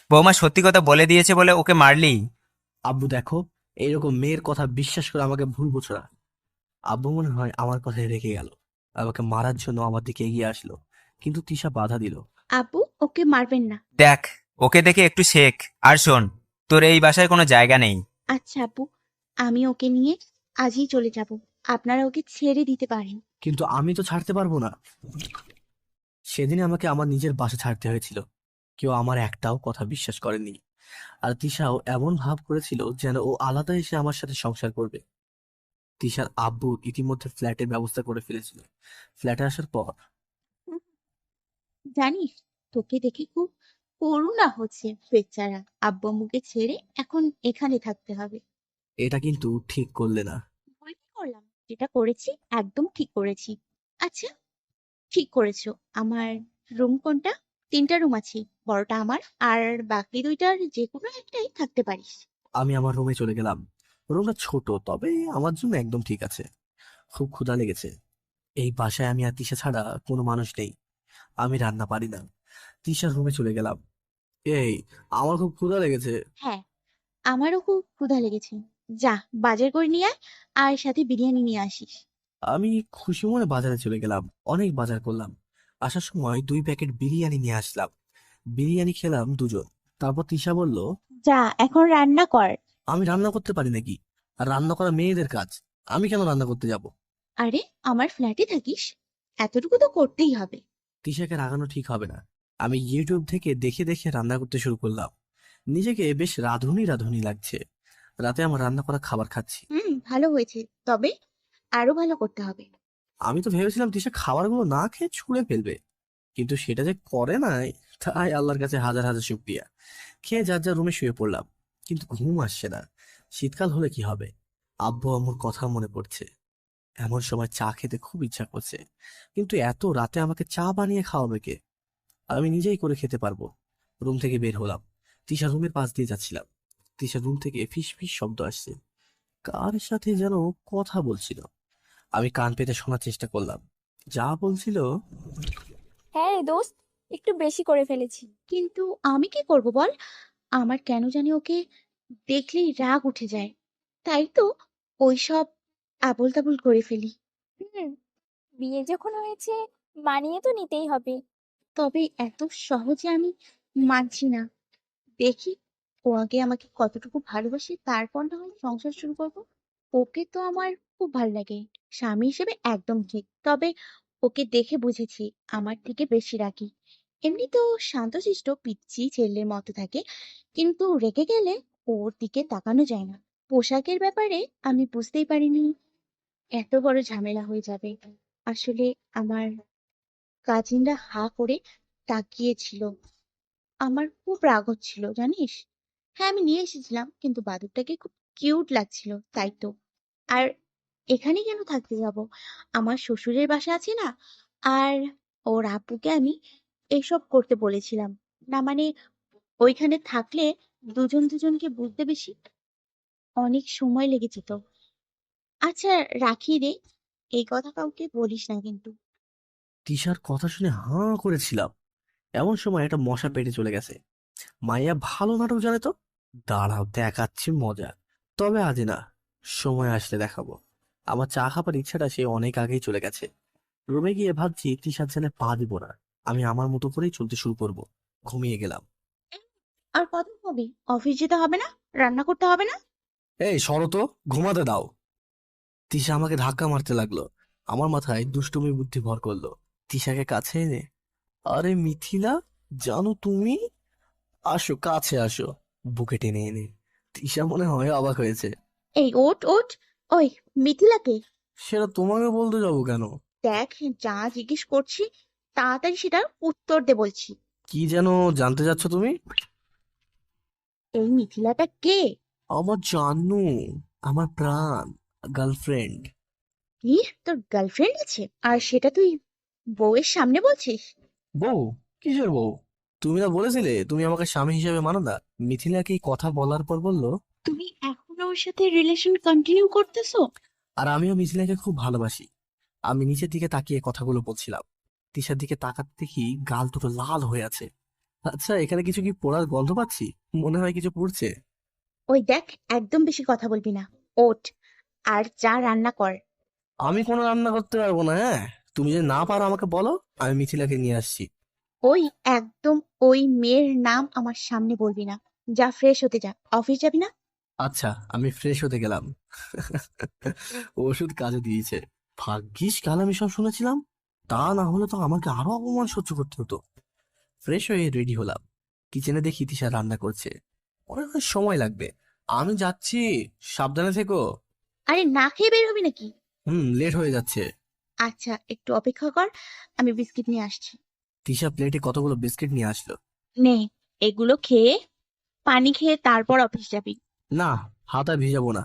বৌমা সত্যি কথা বলে দিয়েছে বলে ওকে মারলি? আব্বু দেখো, এইরকম মেয়ের কথা বিশ্বাস করে আমাকে ভুল বুঝো না। আব্বু মনে হয় আমার কথায় রেগে গেল, আমাকে মারার জন্য আমার দিকে এগিয়ে আসলো, কিন্তু তিশা বাধা দিল। আব্বু, ওকে মারবেন না। দেখ, ওকে দেখে একটু শেখ। আর শোন, তোর এই বাসায় কোনো জায়গা নেই। আচ্ছা আব্বু, আমি ওকে নিয়ে আজই চলে যাব। আপনারা ওকে ছেড়ে দিতে পারেন। কিন্তু আমি তো ছাড়তে পারবো না। সেদিন আমাকে আমার নিজের বাসা ছাড়তে হয়েছিল। কেউ আমার একটাও কথা বিশ্বাস করেনি। আর তিশাও এমন ভাব করেছিল যেন ও আলাদা এসে আমার সাথে সংসার করবে। তিশার আব্বু ইতিমধ্যে ফ্ল্যাটের ব্যবস্থা করে ফেলেছিল। ফ্ল্যাটে আসার পর জানিস, তোকে দেখে খুব করুণা হচ্ছে। বেচারা আব্বু আম্মুকে ছেড়ে এখন এখানে থাকতে হবে। এটা কিন্তু ঠিক করলে না। ভুল কি করলাম? যেটা করেছি একদম ঠিক করেছি। আচ্ছা, ঠিক করেছো। আমার রুম কোনটা? 3টা রুম আছে। বড়টা আমার, আর বাকি 2টার যে কোনো একটাই থাকতে পারিস। আমি আমার রুমে চলে গেলাম। রুমটা ছোট, তবে আমার জন্য একদম ঠিক আছে। খুব ক্ষুধা লেগেছে। এই বাসায় আমি আর তিশা ছাড়া কোনো মানুষ নেই। আমি রান্না পারি না। তিশার রুমে চলে গেলাম। এই, আমার খুব ক্ষুধা লেগেছে। হ্যাঁ, আমারও খুব ক্ষুধা লেগেছে। যা, বাজার করে নিয়ে আয়, আর সাথে বিরিয়ানি নিয়ে আসিস। আমি খুশি মনে বাজারে চলে গেলাম। অনেক বাজার করলাম। আসার সময় 2 প্যাকেট বিরিয়ানি নিয়ে আসলাম। বিরিয়ানি খেলাম দুজন। তারপর তিশা বলল, যা, এখন রান্না কর। আমি রান্না করতে পারি নাকি? আর রান্না করা মেয়েদের কাজ, আমি কেন রান্না করতে যাব? আরে, আমার ফ্ল্যাটে থাকিস, এতটুকু তো করতেই হবে। তিশাকে রাগানো ঠিক হবে না। আমি ইউটিউব থেকে দেখে দেখে রান্না করতে শুরু করলাম। নিজেকে বেশ রাঁধুনি রাঁধুনি লাগছে। রাতে আমার রান্না করা খাবার খাচ্ছি। ভালো হয়েছে, তবে আরো ভালো করতে হবে। আমি তো ভেবেছিলাম তিশা খাবারগুলো না খেয়ে ছুঁড়ে ফেলবে, কিন্তু সেটা যে করে নাই, তাই আল্লাহর কাছে হাজার হাজার শুকরিয়া। খেয়ে যার যার রুমে শুয়ে পড়লাম, কিন্তু ঘুম আসছে না। শীতকাল হলে কি হবে? আব্বু আম্মুর কথা মনে পড়ছে। এমন সময় চা খেতে খুব ইচ্ছা করছে, কিন্তু এত রাতে আমাকে চা বানিয়ে খাওয়াবে কে? আমি নিজেই করে খেতে পারবো। রুম থেকে বের হলাম। তিশা রুমের পাশ দিয়ে যাচ্ছিলাম। তিশার রুম থেকে ফিস ফিস শব্দ আসছে। কার সাথে যেন কথা বলছিল। আমি কান পেতে শোনার চেষ্টা করলাম। যা বলছিল, হ্যাঁ রে দোস্ত, একটু বেশি করে ফেলেছি। কিন্তু আমি কি করব বল? আমার কেন জানি ওকে দেখলেই রাগ উঠে যায়। তাই তো ওইসব আবোল তাবোল করে ফেলি। হুম, বিয়ে যখন হয়েছে মানিয়ে তো নিতেই হবে। তবে এত সহজে আমি মানছি না। দেখি ও আগে আমাকে কতটুকু ভালোবাসে, তারপর না হয় সংসার শুরু করব। ওকে তো আমার খুব ভালো লাগে, স্বামী হিসেবে একদম ঠিক। তবে ওকে দেখে বুঝেছি আমার থেকে বেশি রাগী। এমনি তো শান্তশিষ্ট পিচ্চি ছেলের মতো থাকে, কিন্তু রেগে গেলে ওর দিকে তাকানো যায় না। পোশাকের ব্যাপারে আমি বুঝতেই পারিনি এত বড় ঝামেলা হয়ে যাবে। আসলে আমার কাজিনরা হা করে তাকিয়েছিল। আমার খুব রাগ হচ্ছিল জানিস। হ্যাঁ, আমি নিয়ে এসেছিলাম, কিন্তু বাদুরটাকে খুব কিউট লাগছিল, তাই তো। আর এখানে কেন থাকতে যাব? আমার শ্বশুরের বাসা আছে না। আর ওর আপুকে আমি এইসব করতে বলেছিলাম না, মানে ওইখানে থাকলে দুজন দুজনকে বুঝতে বেশি অনেক সময় লেগে যেত। আচ্ছা, রাখি রে, এই কথা কাউকে বলিস না কিন্তু। তিশার কথা শুনে হাঁ করেছিলাম। এমন সময় একটা মশা পেটে চলে গেছে। মাইয়া ভালো নাটক জানে তো। দাঁড়াও, দেখাচ্ছি মজা। তবে আজ না, সময় আসলে দেখাবো। আমার চা খাবার ইচ্ছাটা সে অনেক আগেই চলে গেছে। রুমে গিয়ে ভাবছি তিশার জানে পা দিব না। আমি আমার মতো করেই চলতে শুরু করব। ঘুমিয়ে গেলাম। আর কত হবে? অফিস যেতে হবে না? রান্না করতে হবে না? এই সরো তো, ঘুমাতে দাও। তিশা আমাকে ধাক্কা মারতে লাগলো। আমার মাথায় দুষ্টুমি বুদ্ধি ভর করলো। তিশাকে কাছে এনে, আরে মিথিলা, জানো তুমি, আসো কাছে আসো। বুকে টেনে এনে তিশা মনে হয় অবাক হয়েছে। এই ওঠ ওঠ। ওই, মিথিলাকে সেটা তোমাকে বলতে যাবো কেন? দেখ, যা জিজ্ঞেস করছি তাড়াতাড়ি সেটার উত্তর দে বলছি। কি যেন জানতে চাচ্ছ তুমি? এই মিথিলাটা কে? আমার জানু, আমার প্রাণ, গার্লফ্রেন্ড। কি, তোর গার্লফ্রেন্ড আছে? আর সেটা তুই বউয়ের সামনে বলছিস? বউ? কিসের বউ? তুমি না বলেছিলে তুমি আমাকে স্বামী হিসেবে মানো না? মিথিলাকে এই কথা বলার পর বলল, তুমি এখনো ওর সাথে রিলেশন কন্টিনিউ করতেছো? আর আমিও মিথিলাকে খুব ভালোবাসি। আমি নিচের দিকে তাকিয়ে কথাগুলো বলছিলাম। তিশার দিকে তাকাতে দেখি গাল দুটো লাল হয়ে আছে। আচ্ছা, এখানে কিছু কি পোড়ার গন্ধ পাচ্ছি? মনে হয় কিছু পুড়ছে। ওই দেখ, একদম বেশি কথা বলবি না। ওঠ আর যা রান্না কর। আমি কোনো রান্না করতে পারবো না, হ্যাঁ? তুমি যদি না পারো আমাকে বলো, আমি মিথিলাকে নিয়ে আসছি। ওই, একদম ওই মেয়ের নাম আমার সামনে বলবি না। যা, ফ্রেশ হতে যা। অফিস যাবি না? আচ্ছা, আমি ফ্রেশ হতে গেলাম। ওষুধ কাজে দিয়েছে। ভাগ্যিস কাল আমি সব শুনেছিলাম। তা না হলে তো আমাকে আরো অপমান সহ্য করতে হতো। ফ্রেশ হয়ে রেডি হলাম। কিচেনে দেখি তিশা রান্না করছে। মনে হয় সময় লাগবে। আমি যাচ্ছি, সাবধানে থেকো। আরে, না খেয়ে বের হবি নাকি? লেট হয়ে যাচ্ছে। আচ্ছা, একটু অপেক্ষা কর, আমি বিস্কিট নিয়ে আসছি। তিশা প্লেটে কতগুলো বিস্কিট নিয়ে আসলো। নে, এগুলো খেয়ে পানি খেয়ে তারপর অফিস যাবি। না, হাত আর ভিজাবো না।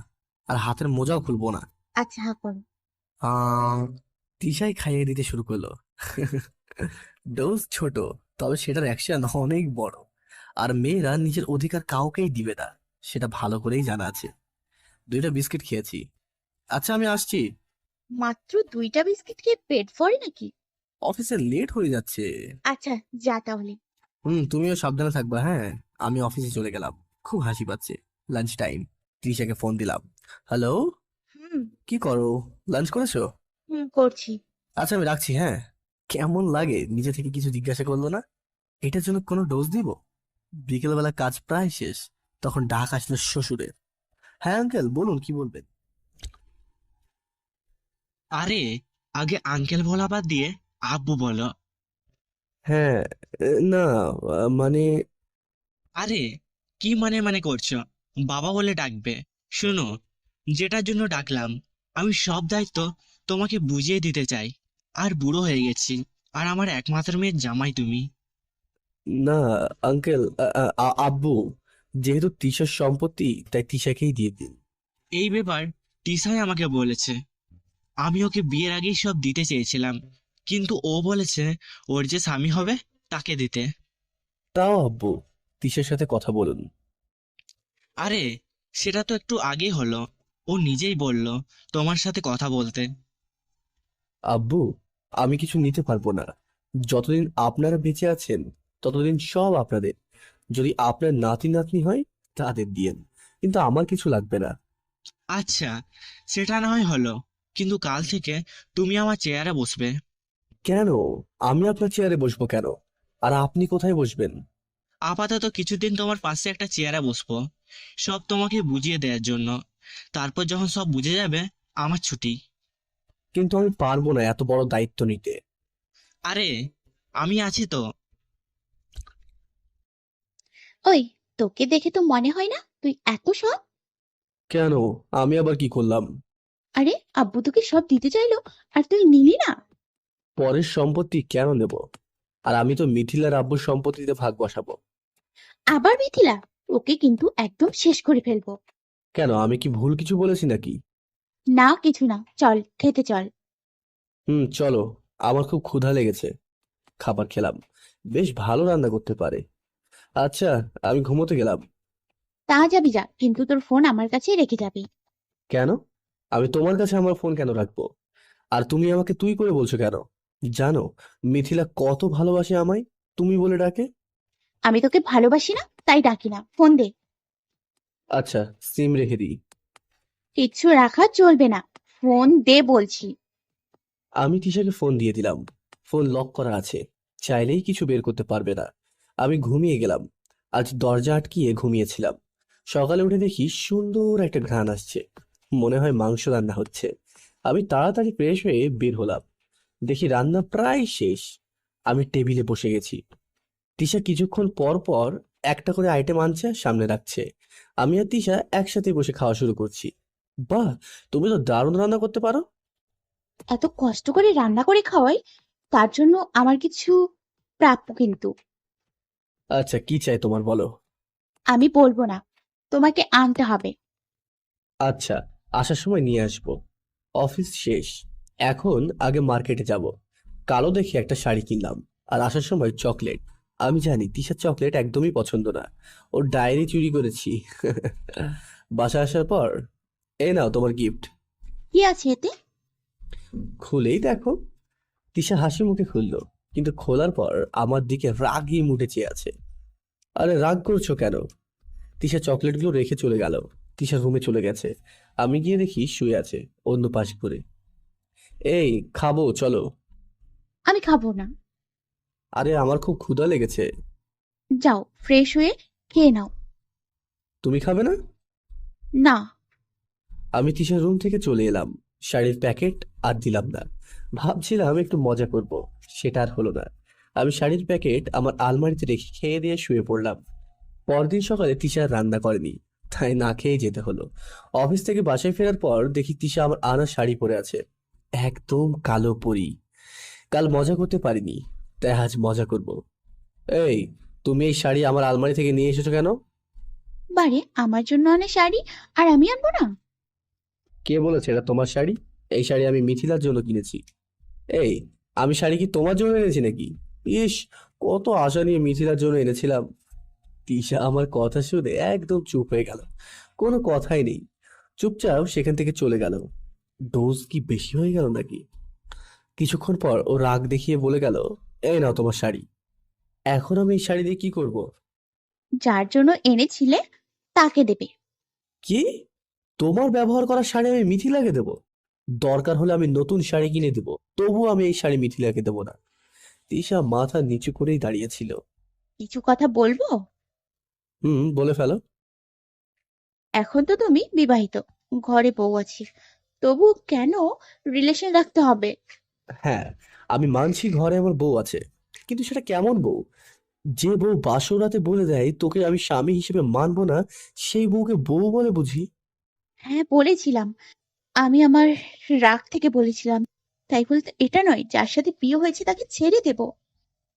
আর হাতের মোজাও খুলবো না। আচ্ছা, হ্যাঁ করো। তিশাই খাইয়ে দিতে শুরু করলো। ডোজ ছোট, তবে সেটার অ্যাকশন অনেক বড়। আর মেয়েরা নিজের অধিকার কাউকেই দিবে না, সেটা ভালো করেই জানা আছে। 2টা বিস্কিট খেয়েছি। আচ্ছা, আমি আসছি। মাত্র 2টা বিস্কিট খেয়ে পেট ভরে নাকি? অফিসে লেট হয়ে যাচ্ছে। আচ্ছা, যা তাহলে। তুমিও সাবধানে থাকবা, হ্যাঁ? আমি অফিসে চলে গেলাম। খুব হাসি পাচ্ছে। Lunch time. তৃষাকে ফোন দিলাম। হ্যালো, হুম। কি করো? লাঞ্চ করেছো? হুম, করছি। আচ্ছা, আমি রাখছি, হ্যাঁ? কেমন লাগে নিজে থেকে কিছু জিজ্ঞাসা করলো না? এটার জন্য কোনো ডোজ দিব? বিকেলবেলা কাজ প্রায় শেষ, তখন ডাক আসলো শ্বশুরের। হ্যাঁ আঙ্কেল, বলুন কি বলবেন। আরে, আগে আঙ্কেল বলা বাদ দিয়ে আব্বু বলো। হ্যাঁ, না, মানে, আরে, কি মানে মানে করছো? বাবা বলে ডাকবে। শোনো, যেটার জন্য ডাকলাম, আমি সব দায়িত্ব তোমাকে বুঝিয়ে দিতে চাই। আর বুড়ো হয়ে গেছি, আর আমার একমাত্র মেয়ের জামাই তুমি। না আঙ্কেল, আব্বু, যেহেতু তিশার সম্পত্তি তাই তিশাকেই দিয়ে দিন। এই ব্যাপার টিসাই আমাকে বলেছে। আমি ওকে বিয়ের আগেই সব দিতে চেয়েছিলাম, কিন্তু ও বলেছে ওর যে স্বামী হবে তাকে দিতে। তাও আব্বু, তিশার সাথে কথা বলুন। আরে, সেটা তো একটু আগেই হলো। ও নিজেই বলল তোমার সাথে কথা বলতে। আব্বু, আমি কিছু নিতে পারবো না। যতদিন আপনারা বেঁচে আছেন ততদিন সব আপনাদের। যদি আপনার নাতি নাতনি হয় তাদের দিয়েন, কিন্তু আমার কিছু লাগবে না। আচ্ছা, সেটা না হয় হলো, কিন্তু কাল থেকে তুমি আমার চেয়ারে বসবে। কেন? আমি আপনার চেয়ারে বসবো কেন? আর আপনি কোথায় বসবেন? আপাতত কিছুদিন তোমার পাশে একটা চেয়ারে বসবো, সব তোমাকে বুঝিয়ে দেওয়ার জন্য। তারপর যখন সব বুঝে যাবে, আমার ছুটি। কিন্তু আমি পারবো না এত বড় দায়িত্ব নিতে। আরে, আমি আছি তো। ওই, তোকে দেখে তো মনে হয় না তুই এত সৎ। কেন? আমি আবার কি করলাম? আরে, আব্বু তোকে সব দিতে চাইলো আর তুই নিলি না। পরের সম্পত্তি কেন নেব? আর আমি তো মিথিলার আব্বুর সম্পত্তিতে ভাগ বসাবো। আবার মিথিলা, ওকে কিন্তু একদম শেষ করে ফেলবো। কেন, আমি কি ভুল কিছু বলেছি নাকি? না, কিছু না, চল খেতে চল। চলো। আমার খুব ক্ষুধা লেগেছে। খাবার খেলাম। বেশ ভালো রান্না করতে পারে। আচ্ছা, আমি ঘুমোতে গেলাম। তা যাবি যা, কিন্তু তোর ফোন আমার কাছেই রেখে যাবি। কেন? আমি তোমার কাছে আমার ফোন কেন রাখবো? আর তুমি আমাকে তুই করে বলছো কেন? জানো মিথিলা কত ভালোবাসে আমায়? তুমি বলে ডাকে। আমি তোকে ভালোবাসি না, তাই ডাকি না। ফোন দে। আচ্ছা, সিম রেখে দিই। কিচ্ছু রাখা চলবে না, ফোন দে বলছি। আমি তিশাকে ফোন দিয়ে দিলাম। ফোন লক করা আছে, চাইলেই কিছু বের করতে পারবে না। আমি ঘুমিয়ে গেলাম। আজ দরজা আটকিয়ে ঘুমিয়েছিলাম। সকালে উঠে দেখি সুন্দর একটা ঘ্রাণ আসছে। মনে হয় মাংস রান্না হচ্ছে। আমি তাড়াতাড়ি ফ্রেশ হয়ে বের হলাম। দেখি রান্না প্রায় শেষ। আমি টেবিলে বসে গেছি। তিশা কিছুক্ষণ পর পর একটা করে আইটেম আনছে, সামনে রাখছে। আমি আর তিশা একসাথে বসে খাওয়া শুরু করছি। বাহ, তুমি তো দারুণ রান্না করতে পারো। এত কষ্ট করে রান্না করে খাওয়াই, তার জন্য আমার কিছু প্রাপ্য কিন্তু। আচ্ছা, কি চাই তোমার, বলো। আমি বলবো না, তোমাকে আনতে হবে। আচ্ছা, আসার সময় নিয়ে আসবো। অফিস শেষ। এখন আগে মার্কেটে যাব। কালো দেখে একটা শাড়ি কিনলাম। আর আসার সময় চকলেট। আমি জানি তিশার চকলেট একদমই পছন্দ না। ওর ডায়েরি চুরি করেছি। বাসা আসার পর, এই নাও তোমার গিফট। কি আছে এতে? খুলেই দেখো। তিশা হাসি মুখে খুললো, কিন্তু খোলার পর আমার দিকে রাগি মুটে চেয়ে আছে। আরে রাগ করছো কেন? তিশা চকলেটগুলো রেখে চলে গেল। তিশা রুমে চলে গেছে। আমি গিয়ে দেখি শুয়ে আছে অন্য পাশ ঘুরে। এই, খাবো চলো। আমি খাবো না। আরে আমার খুব ক্ষুধা লেগেছে। যাও ফ্রেশ হয়ে খেয়ে নাও। তুমি খাবে না? না। আমি তিশার রুম থেকে চলে এলাম। শাড়ির প্যাকেট আর দিলাম না। ভাবছিলাম একটু মজা করব, সেটা আর হলো না। আমি শাড়ির প্যাকেট আমার আলমারিতে রেখে খেয়ে দিয়ে শুয়ে পড়লাম। পরদিন সকালে তিশা আর রান্না করেনি, তাই না খেয়ে যেতে হলো। অফিস থেকে বাসায় ফেরার পর দেখি তিশা আমার আনা শাড়ি পরে আছে, একদম কালো পরি। কাল মজা করতে পারিনি, তাই আজ মজা করব। এই, তুমি এই শাড়ি আমার আলমারি থেকে নিয়ে এসেছো কেন? বারে, আমার জন্য আনে শাড়ি আর আমি আনবো না? কে বলেছে এটা তোমার শাড়ি? এই শাড়ি আমি মিথিলার জন্য কিনেছি। এই, আমি শাড়ি কি তোমার জন্য এনেছি নাকি? ইস, কত আশা নিয়ে মিথিলার জন্য এনেছিলাম। তিশা আমার কথা শুনে একদম চুপ হয়ে গেল। কোনো কথাই নেই, চুপচাপ সেখান থেকে চলে গেল। ডোজ কি বেশি হয়ে গেল নাকি? কিছুক্ষণ পর ও রাগ দেখিয়ে বলে গেল, এই নাও তোমার শাড়ি। এখন আমি এই শাড়ি দিয়ে কি করব? যার জন্য এনেছিলে তাকে দেবে। কি? তোমার ব্যবহার করা শাড়ি আমি মিথিলাকে দেবো? দরকার হলে আমি নতুন শাড়ি কিনে দেবো, তবুও আমি এই শাড়ি মিথিলাকে দেবো না। তিশা মাথা নিচু করেই দাঁড়িয়েছিল। কিছু কথা বলবো? বলে ফেলো। এখন তো তুমি বিবাহিত, ঘরে বউ আছে, তবু কেন রিলেশন রাখতে হবে? হ্যাঁ, আমি মানছি ঘরে আমার বউ আছে, কিন্তু সেটা কেমন বউ? যে বউ বাসর রাতে বলে দেয় তোকে আমি স্বামী হিসেবে মানবো না, সেই বউকে বউ বলে বুঝি? হ্যাঁ, বলেছিলাম। আমি আমার রাগ থেকে বলেছিলাম, তাই বলতে এটা নয় যার সাথে বিয়ে হয়েছে তাকে ছেড়ে দেব।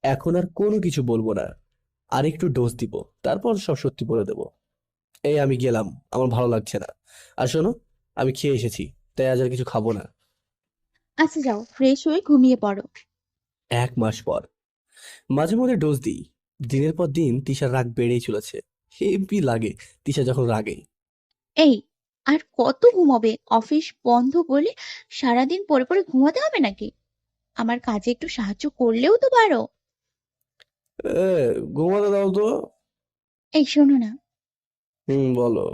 এখন আর কোনো কিছু বলবো না। আর একটু ডোজ দিব, তারপর সব সত্যি বলে দেবো। এই, আমি গেলাম, আমার ভালো লাগছে না। আর শোনো, আমি খেয়ে এসেছি, তাই আজ আর কিছু খাবো না। আচ্ছা যাও ফ্রেশ হয়ে ঘুমিয়ে পড়ো। 1 মাস পর। মাঝে মধ্যে ডোজ দিই। দিনের পর দিন তিশার রাগ বেড়েই চলেছে। হেব্বি লাগে তিশা যখন রাগে। এই, আর কত ঘুমাবে? অফিস বন্ধ বলে সারাদিন পরে পরে ঘুমাতে হবে নাকি? আমার কাজে একটু সাহায্য করলেও তো পারো। এ, ঘুমাতে দাও তো। এই শোনো না, বলো।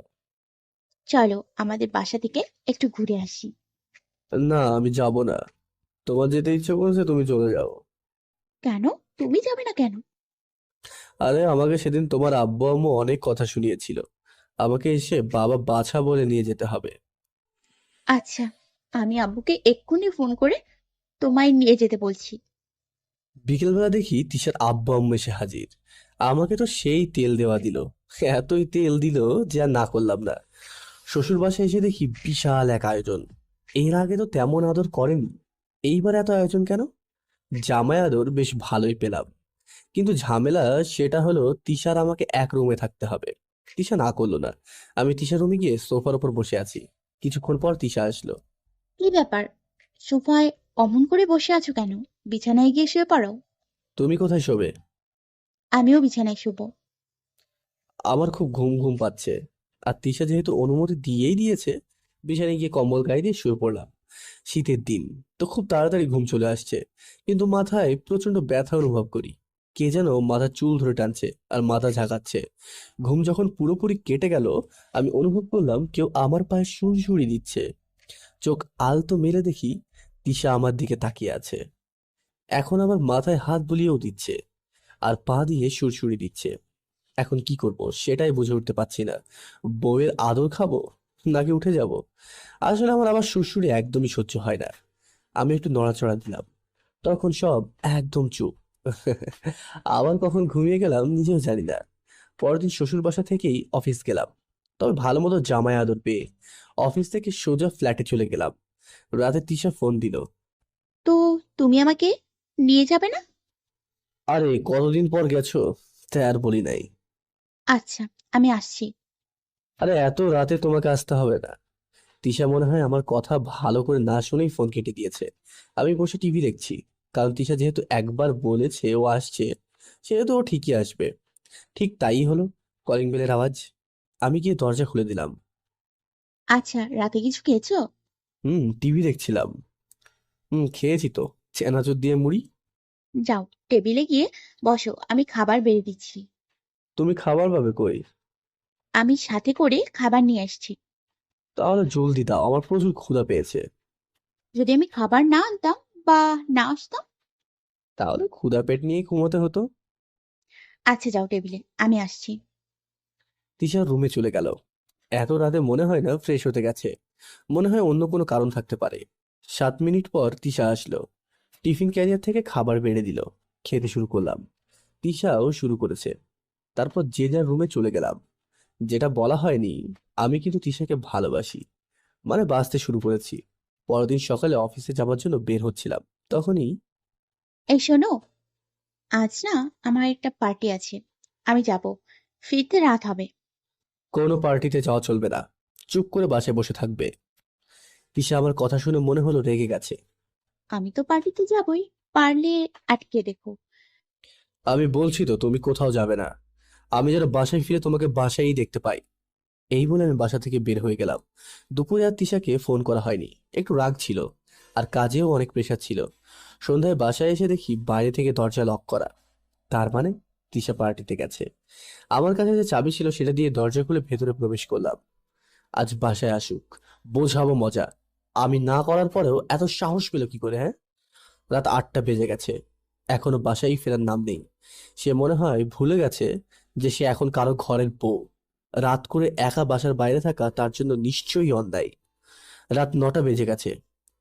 চলো আমাদের বাসা থেকে একটু ঘুরে আসি। না, আমি যাব না। তোমার যেতে ইচ্ছে করছে তুমি চলে যাও। কেন? তুমি যাবে না কেন? আরে আমাকে সেদিন তোমার আব্বু আম্মু অনেক কথা শুনিয়েছিল। আমাকে এসে বাবা বাছা বলে নিয়ে যেতে হবে। আচ্ছা, আমি আব্বুকে এক্ষুনি ফোন করে তোমায় নিয়ে যেতে বলছি। বিকেলবেলা দেখি তিশার আব্বু আম্মু এসে হাজির। আমাকে তো সেই তেল দেওয়া দিল, এতই তেল দিল যে আর না করলাম না। শ্বশুর বাসায় এসে দেখি বিশাল এক আয়োজন। এর আগে তো তেমন আদর করেনি, এইবার এত আয়োজন কেন? জামাই আদর বেশ ভালোই পেলাম, কিন্তু ঝামেলা সেটা হলো তিশার আমাকে এক রুমে থাকতে হবে। তিশা না করলো না। আমি তিশার রুমে গিয়ে সোফার উপর বসে আছি। কিছুক্ষণ পর তিশা আসলো। কি ব্যাপার? সোফায় অমন করে বসে আছো কেন? বিছানায় গিয়ে শুয়ে পড়ো। তুমি কোথায় শোবে? আমিও বিছানায় শুবো। আমার খুব ঘুম ঘুম পাচ্ছে, আর তিশা যেহেতু অনুমতি দিয়েই দিয়েছে, বিছানায় গিয়ে কম্বল গায়ে দিয়ে শুয়ে পড়লাম। শীতের দিন তো খুব তাড়াতাড়ি ঘুম চলে আসছে, কিন্তু মাথায় প্রচন্ড ব্যথা অনুভব করি। কে যেন মাথার চুল ধরে টানছে আর মাথা ঝাঁকাচ্ছে। ঘুম যখন পুরোপুরি কেটে গেল, আমি অনুভব করলাম কেউ আমার পায়ে সুড়সুড়ি দিচ্ছে। চোখ আলতো মেলে দেখি তিশা আমার দিকে তাকিয়ে আছে। এখন আমার মাথায় হাত বুলিয়েও দিচ্ছে আর পা দিয়ে সুড়সুড়ি দিচ্ছে। এখন কি করব সেটাই বুঝে উঠতে পারছি না। বউয়ের আদর খাবো নাকি উঠে যাব? আসলে আমার আবার সুড়সুড়ি একদমই সহ্য হয় না। আমি একটু নড়াচড়া দিলাম, তখন সব একদম চুপ। আবার কখন ঘুমিয়ে গেলাম নিজেও জানি না। পরের দিন শ্বশুর বাসা থেকেই অফিস গেলাম, তবে ভালো মতো জামাই আদর পেয়ে অফিস থেকে সোজা ফ্ল্যাটে চলে গেলাম। রাতে তিশা ফোন দিল। তো তুমি আমাকে নিয়ে যাবে না? আরে কতদিন পর গেছো, তাই আর বলি নাই। আচ্ছা, আমি আসছি। আরে এত রাতে তোমাকে আসতে হবে না। তিশা মনে হয় আমার কথা ভালো করে না শুনেই ফোন কেটে দিয়েছে। আমি বসে টিভি দেখছি, কারণ তিশা যেহেতু একবার বলেছে ও আসছে, সেহেতু ও ঠিকই আসবে। ঠিক তাই হলো। কলিং বেলের আওয়াজ। আমি গিয়ে দরজা খুলে দিলাম। আচ্ছা, রাতে কিছু খেয়েছো? টিভি দেখছিলাম। খেয়েছি তো, চানাচুর দিয়ে মুড়ি। যাও, টেবিলে গিয়ে বসো, আমি খাবার বেড়ে দিচ্ছি। তুমি খাবার পাবে কই? আমি সাথে করে খাবার নিয়ে আসছি। তাহলে জলদি দাও, আমার প্রচুর ক্ষুধা পেয়েছে। যদি আমি খাবার না আনতাম বা না আসতাম? তাহলে ক্ষুধা পেট নিয়ে ঘুমোতে হতো। আচ্ছা, যাও টেবিলে, আমি আসছি। তিশা রুমে চলে গেল। এত রাতে মনে হয় না ফ্রেশ হতে গেছে, মনে হয় অন্য কোনো কারণ থাকতে পারে। 7 মিনিট পর তিশা আসলো। টিফিন ক্যারিয়ার থেকে খাবার বেড়ে দিল। খেতে শুরু করলাম। তিশাও শুরু করেছে। তারপর যে যার রুমে চলে গেলাম। যেটা বলা হয়নি, আমি কিন্তু তিশাকে ভালোবাসি, মানে বাসতে শুরু করেছি। পরের দিন সকালে অফিসে যাওয়ার জন্য বের হচ্ছিলাম, তখনই এই শোনো, আজ না আমার একটা পার্টি আছে, আমি যাব। ফিরতে রাত হবে। কোনো পার্টিতে যাওয়া চলবে না, চুপ করে বাসায় বসে থাকবে। তিশা আমার কথা শুনে মনে হলো রেগে গেছে। আমি তো পার্টিতে যাবই, পারলে আটকে দেখো। আমি বলছি তো তুমি কোথাও যাবে না। আমি যেন বাসায় ফিরে তোমাকে বাসায়ই দেখতে পাই। এই বলে আমি বাসা থেকে বের হয়ে গেলাম। দুপুরে আর তিশাকে ফোন করা হয়নি, একটু রাগ ছিল আর কাজেও অনেক প্রেশার ছিল। সন্ধ্যায় বাসায় এসে দেখি বাইরে থেকে দরজা লক করা। তার মানে তিশা পার্টিতে গেছে। আমার কাছে যে চাবি ছিল সেটা দিয়ে দরজা খুলে ভেতরে প্রবেশ করলাম। আজ বাসায় আসুক, বোঝাবো মজা। আমি না করার পরেও এত সাহস পেল কি করে, হ্যাঁ? রাত 8টা বেজে গেছে, এখনো বাসায় ফেরার নাম নেই। সে মনে হয় ভুলে গেছে যে সে এখন কারো ঘরের বউ। রাত করে একা বাসার বাইরে থাকা তার জন্য নিশ্চয়ই অন্যায়। রাত 9টা বেজে গেছে,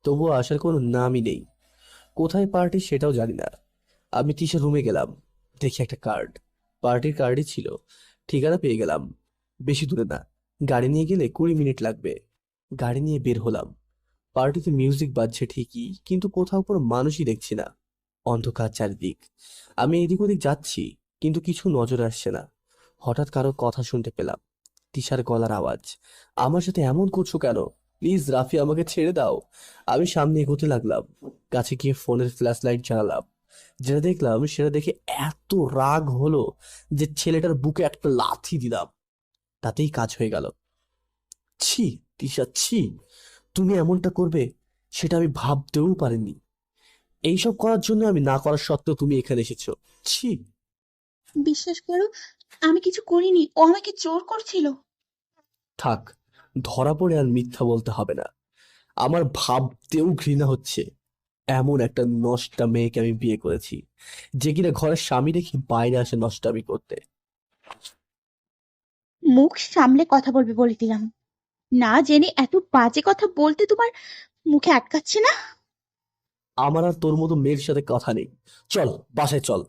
তবুও আসার কোনো নামই নেই। কোথায় পার্টি সেটাও জানি না। আমি তিশার রুমে গেলাম, দেখি একটা কার্ড। পার্টির কার্ডই ছিল। ঠিকানা পেয়ে গেলাম। বেশি দূরে না, গাড়ি নিয়ে গেলে 20 মিনিট লাগবে। গাড়ি নিয়ে বের হলাম। পার্টিতে মিউজিক বাজছে ঠিকই, কিন্তু কোথাও কোনো মানুষই দেখছি না। অন্ধকার চারিদিক। আমি এদিক ওদিক যাচ্ছি, কিন্তু কিছু নজরে আসছে না। হঠাৎ কারো কথা শুনতে পেলাম, তিশার গলার আওয়াজ। আমার সাথে এমন করছো কেন? প্লিজ রাফি, আমাকে ছেড়ে দাও। আমি সামনে এগোতে লাগলাম। কাছে গিয়ে ফোনের ফ্ল্যাশ লাইট জ্বালালাম। যেটা দেখলাম সেটা দেখে এত রাগ হলো যে ছেলেটার বুকে একটা লাথি দিলাম। তাতেই কাজ হয়ে গেল। ছি, তিশা ছি, তুমি এমনটা করবে সেটা আমি ভাবতেও পারিনি। এইসব করার জন্য আমি না করার সত্ত্বেও তুমি এখানে এসেছো। ছি। বিশ্বাস করো, আমি কিছু করিনি, ও আমাকে জোর করছিল। থাক, ধরা পড়ে আর মিথ্যা বলতে হবে না। আমার ভাবতেও ঘৃণা হচ্ছে এমন একটা নষ্টা মেয়েকে আমি বিয়ে করেছি, যে কিনা ঘরের স্বামী রেখে বাইরে আসে নষ্টামি করতে। মুখ সামলে কথা বলবে বলে দিলাম। না জেনে এত বাজে কথা বলতে তোমার মুখে আটকাচ্ছে না? আমার আর তোর মতো মেয়ের সাথে কথা নেই, চল বাসায় চল।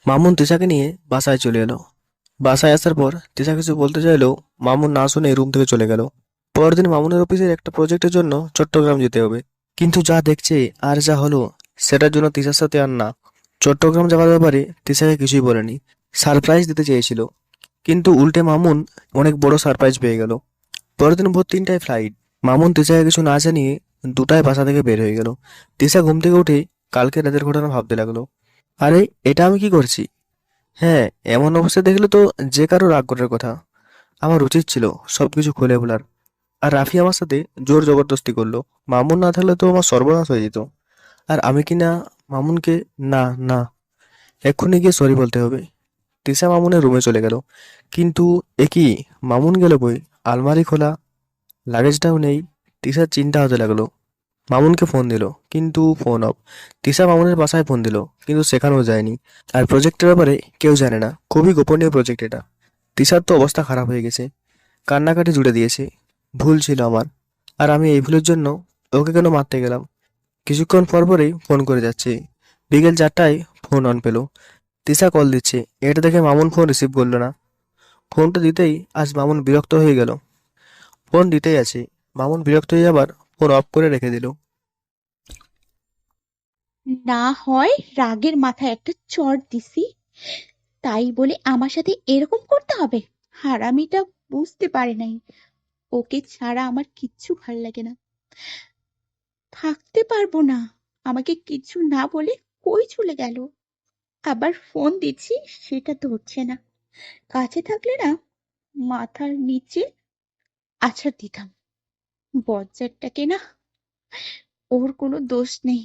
মামুন তিশাকে নিয়ে বাসায় চলে এলো। বাসায় আসার পর তিশা কিছু বলতে চাইলেও মামুন না শুনে রুম থেকে চলে গেল। পরের দিন মামুনের অফিসের একটা প্রজেক্টের জন্য চট্টগ্রাম যেতে হবে, কিন্তু যা দেখছে আর যা হলো সেটার জন্য তিশার সাথে আর না। চট্টগ্রাম যাওয়ার ব্যাপারে তিশাকে কিছুই বলেনি, সারপ্রাইজ দিতে চেয়েছিল, কিন্তু উল্টে মামুন অনেক বড় সারপ্রাইজ পেয়ে গেল। পরের দিন ভোর 3টায় ফ্লাইট। মামুন তিশাকে কিছু না জানিয়ে 2টায় বাসা থেকে বের হয়ে গেল। তিশা ঘুম থেকে উঠে কালকে রাতের ঘটনা ভাবতে লাগলো, আরে এটা আমি কি করছি? হ্যাঁ, এমন অবস্থা দেখলে তো যে কারো রাগ করার কথা। আমার উচিত ছিল সবকিছু খুলে বলার। আর রাফি আমার সাথে জোর জবরদস্তি করলো, মামুন না থাকলে তো আমার সর্বনাশ হয়ে যেত। আর আমি কি না মামুনকে, না না, এক্ষুনি গিয়ে সরি বলতে হবে। তিশা মামুনের রুমে চলে গেল, কিন্তু একই মামুন গেল কই? আলমারি খোলা, লাগেজটাও নেই। তিশার চিন্তা হতে লাগলো। মামুনকে ফোন দিল, কিন্তু ফোন অফ। তিশা মামুনের বাসায় ফোন দিল, কিন্তু সেখানেও যায়নি। আর প্রজেক্টের ব্যাপারে কেউ জানে না, খুবই গোপনীয় প্রজেক্ট এটা। তিশার তো অবস্থা খারাপ হয়ে গেছে, কান্নাকাটি জুড়ে দিয়েছে। ভুল ছিল আমার, আর আমি এই ভুলের জন্য ওকে কেন মারতে গেলাম। কিছুক্ষণ পর পরেই ফোন করে যাচ্ছে। বিকেল 4টায় ফোন অন পেল। তিশা কল দিচ্ছে, এটা দেখে মামুন ফোন রিসিভ করলো না। ফোনটা দিতেই আজ মামুন বিরক্ত হয়ে গেল। ফোন দিতেই আছে, মামুন বিরক্ত হয়ে আবার ফোন অফ করে রেখে দিল। না হয় রাগের মাথায় একটা চড় দিছি, তাই বলে আমার সাথে এরকম করতে হবে? হারামিটা বুঝতে পারে নাই ওকে ছাড়া আমার কিচ্ছু ভাল লাগে না, থাকতে পারবো না। আমাকে কিছু না বলে কই চলে গেল? আবার ফোন দিচ্ছি, সেটা ধরছে না। কাছে থাকলে না মাথার নিচে আছাড় দিতাম। বজ্জারটাকে না, ওর কোনো দোষ নেই,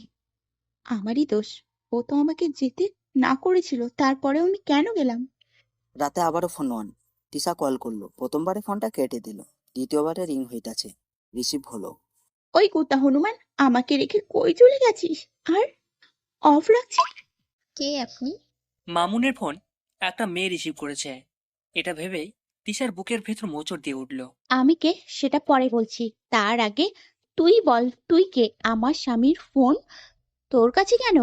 আমারই দোষ। ও তো আমাকে যেতে না করেছিল, তারপরেও আমি কেন গেলাম? রাতে আবারও ফোন অন। তিশা কল করলো, প্রথমবারে ফোনটা কেটে দিল, দ্বিতীয়বারে রিং হইতাছে, রিসিভ হলো। ওই কুত্তা হনুমান, আমাকে রেখে কই চলে গেছিস? আর অফ রাখছিস? কে আপনি? মামুনের ফোন একটা মেয়ে রিসিভ করেছে, এটা ভেবেই তিশার বুকের ভেতর মোচড় দিয়ে উঠল। আমি কে সেটা পরে বলছি, তার আগে তুই বল, তুই কে? আমার স্বামীর ফোন তোর কাছে কেন?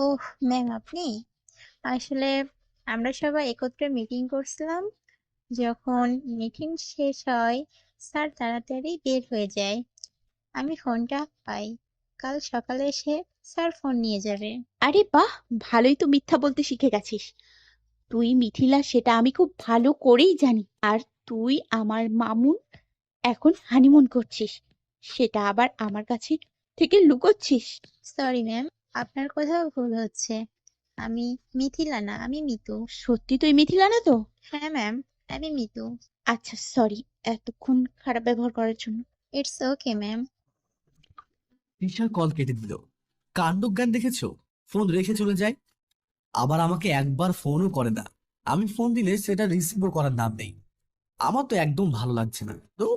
ওহ ম্যাম, আপনি? আসলে আমরা সবাই একত্রে মিটিং করছিলাম। যখন মিটিং শেষ হয়, স্যার তাড়াতাড়ি বের হয়ে যায়। আমি ফোনটা পাই। কাল সকালে এসে স্যার ফোন নিয়ে যাবে। আরে বাহ, ভালোই তো মিথ্যা বলতে শিখে গেছিস। তুই মিথিলা সেটা আমি খুব ভালো করেই জানি। আর তুই আমার মামুন এখন হানিমুন করছিস, সেটা আবার আমার কাছে থেকে লুকোচ্ছিস। সরি ম্যাম, আপনার কোথাও ভুল হচ্ছে। আমি মিথিলা না, আমি মিতু। সত্যি তুই মিথিলা না তো? হ্যাঁ ম্যাম, আমি মিতু। আচ্ছা, সরি এতক্ষণ খারাপ ব্যবহার করার জন্য। It's okay ma'am. Tisha call কেটে দিল। কাণ্ডজ্ঞান দেখেছো, ফোন রেখে চলে যায়, আবার আমাকে একবার ফোনও করে না। আমি ফোন দিলে সেটা রিসিভও করার নাম নেই। আমার তো একদম ভালো লাগছে না তো।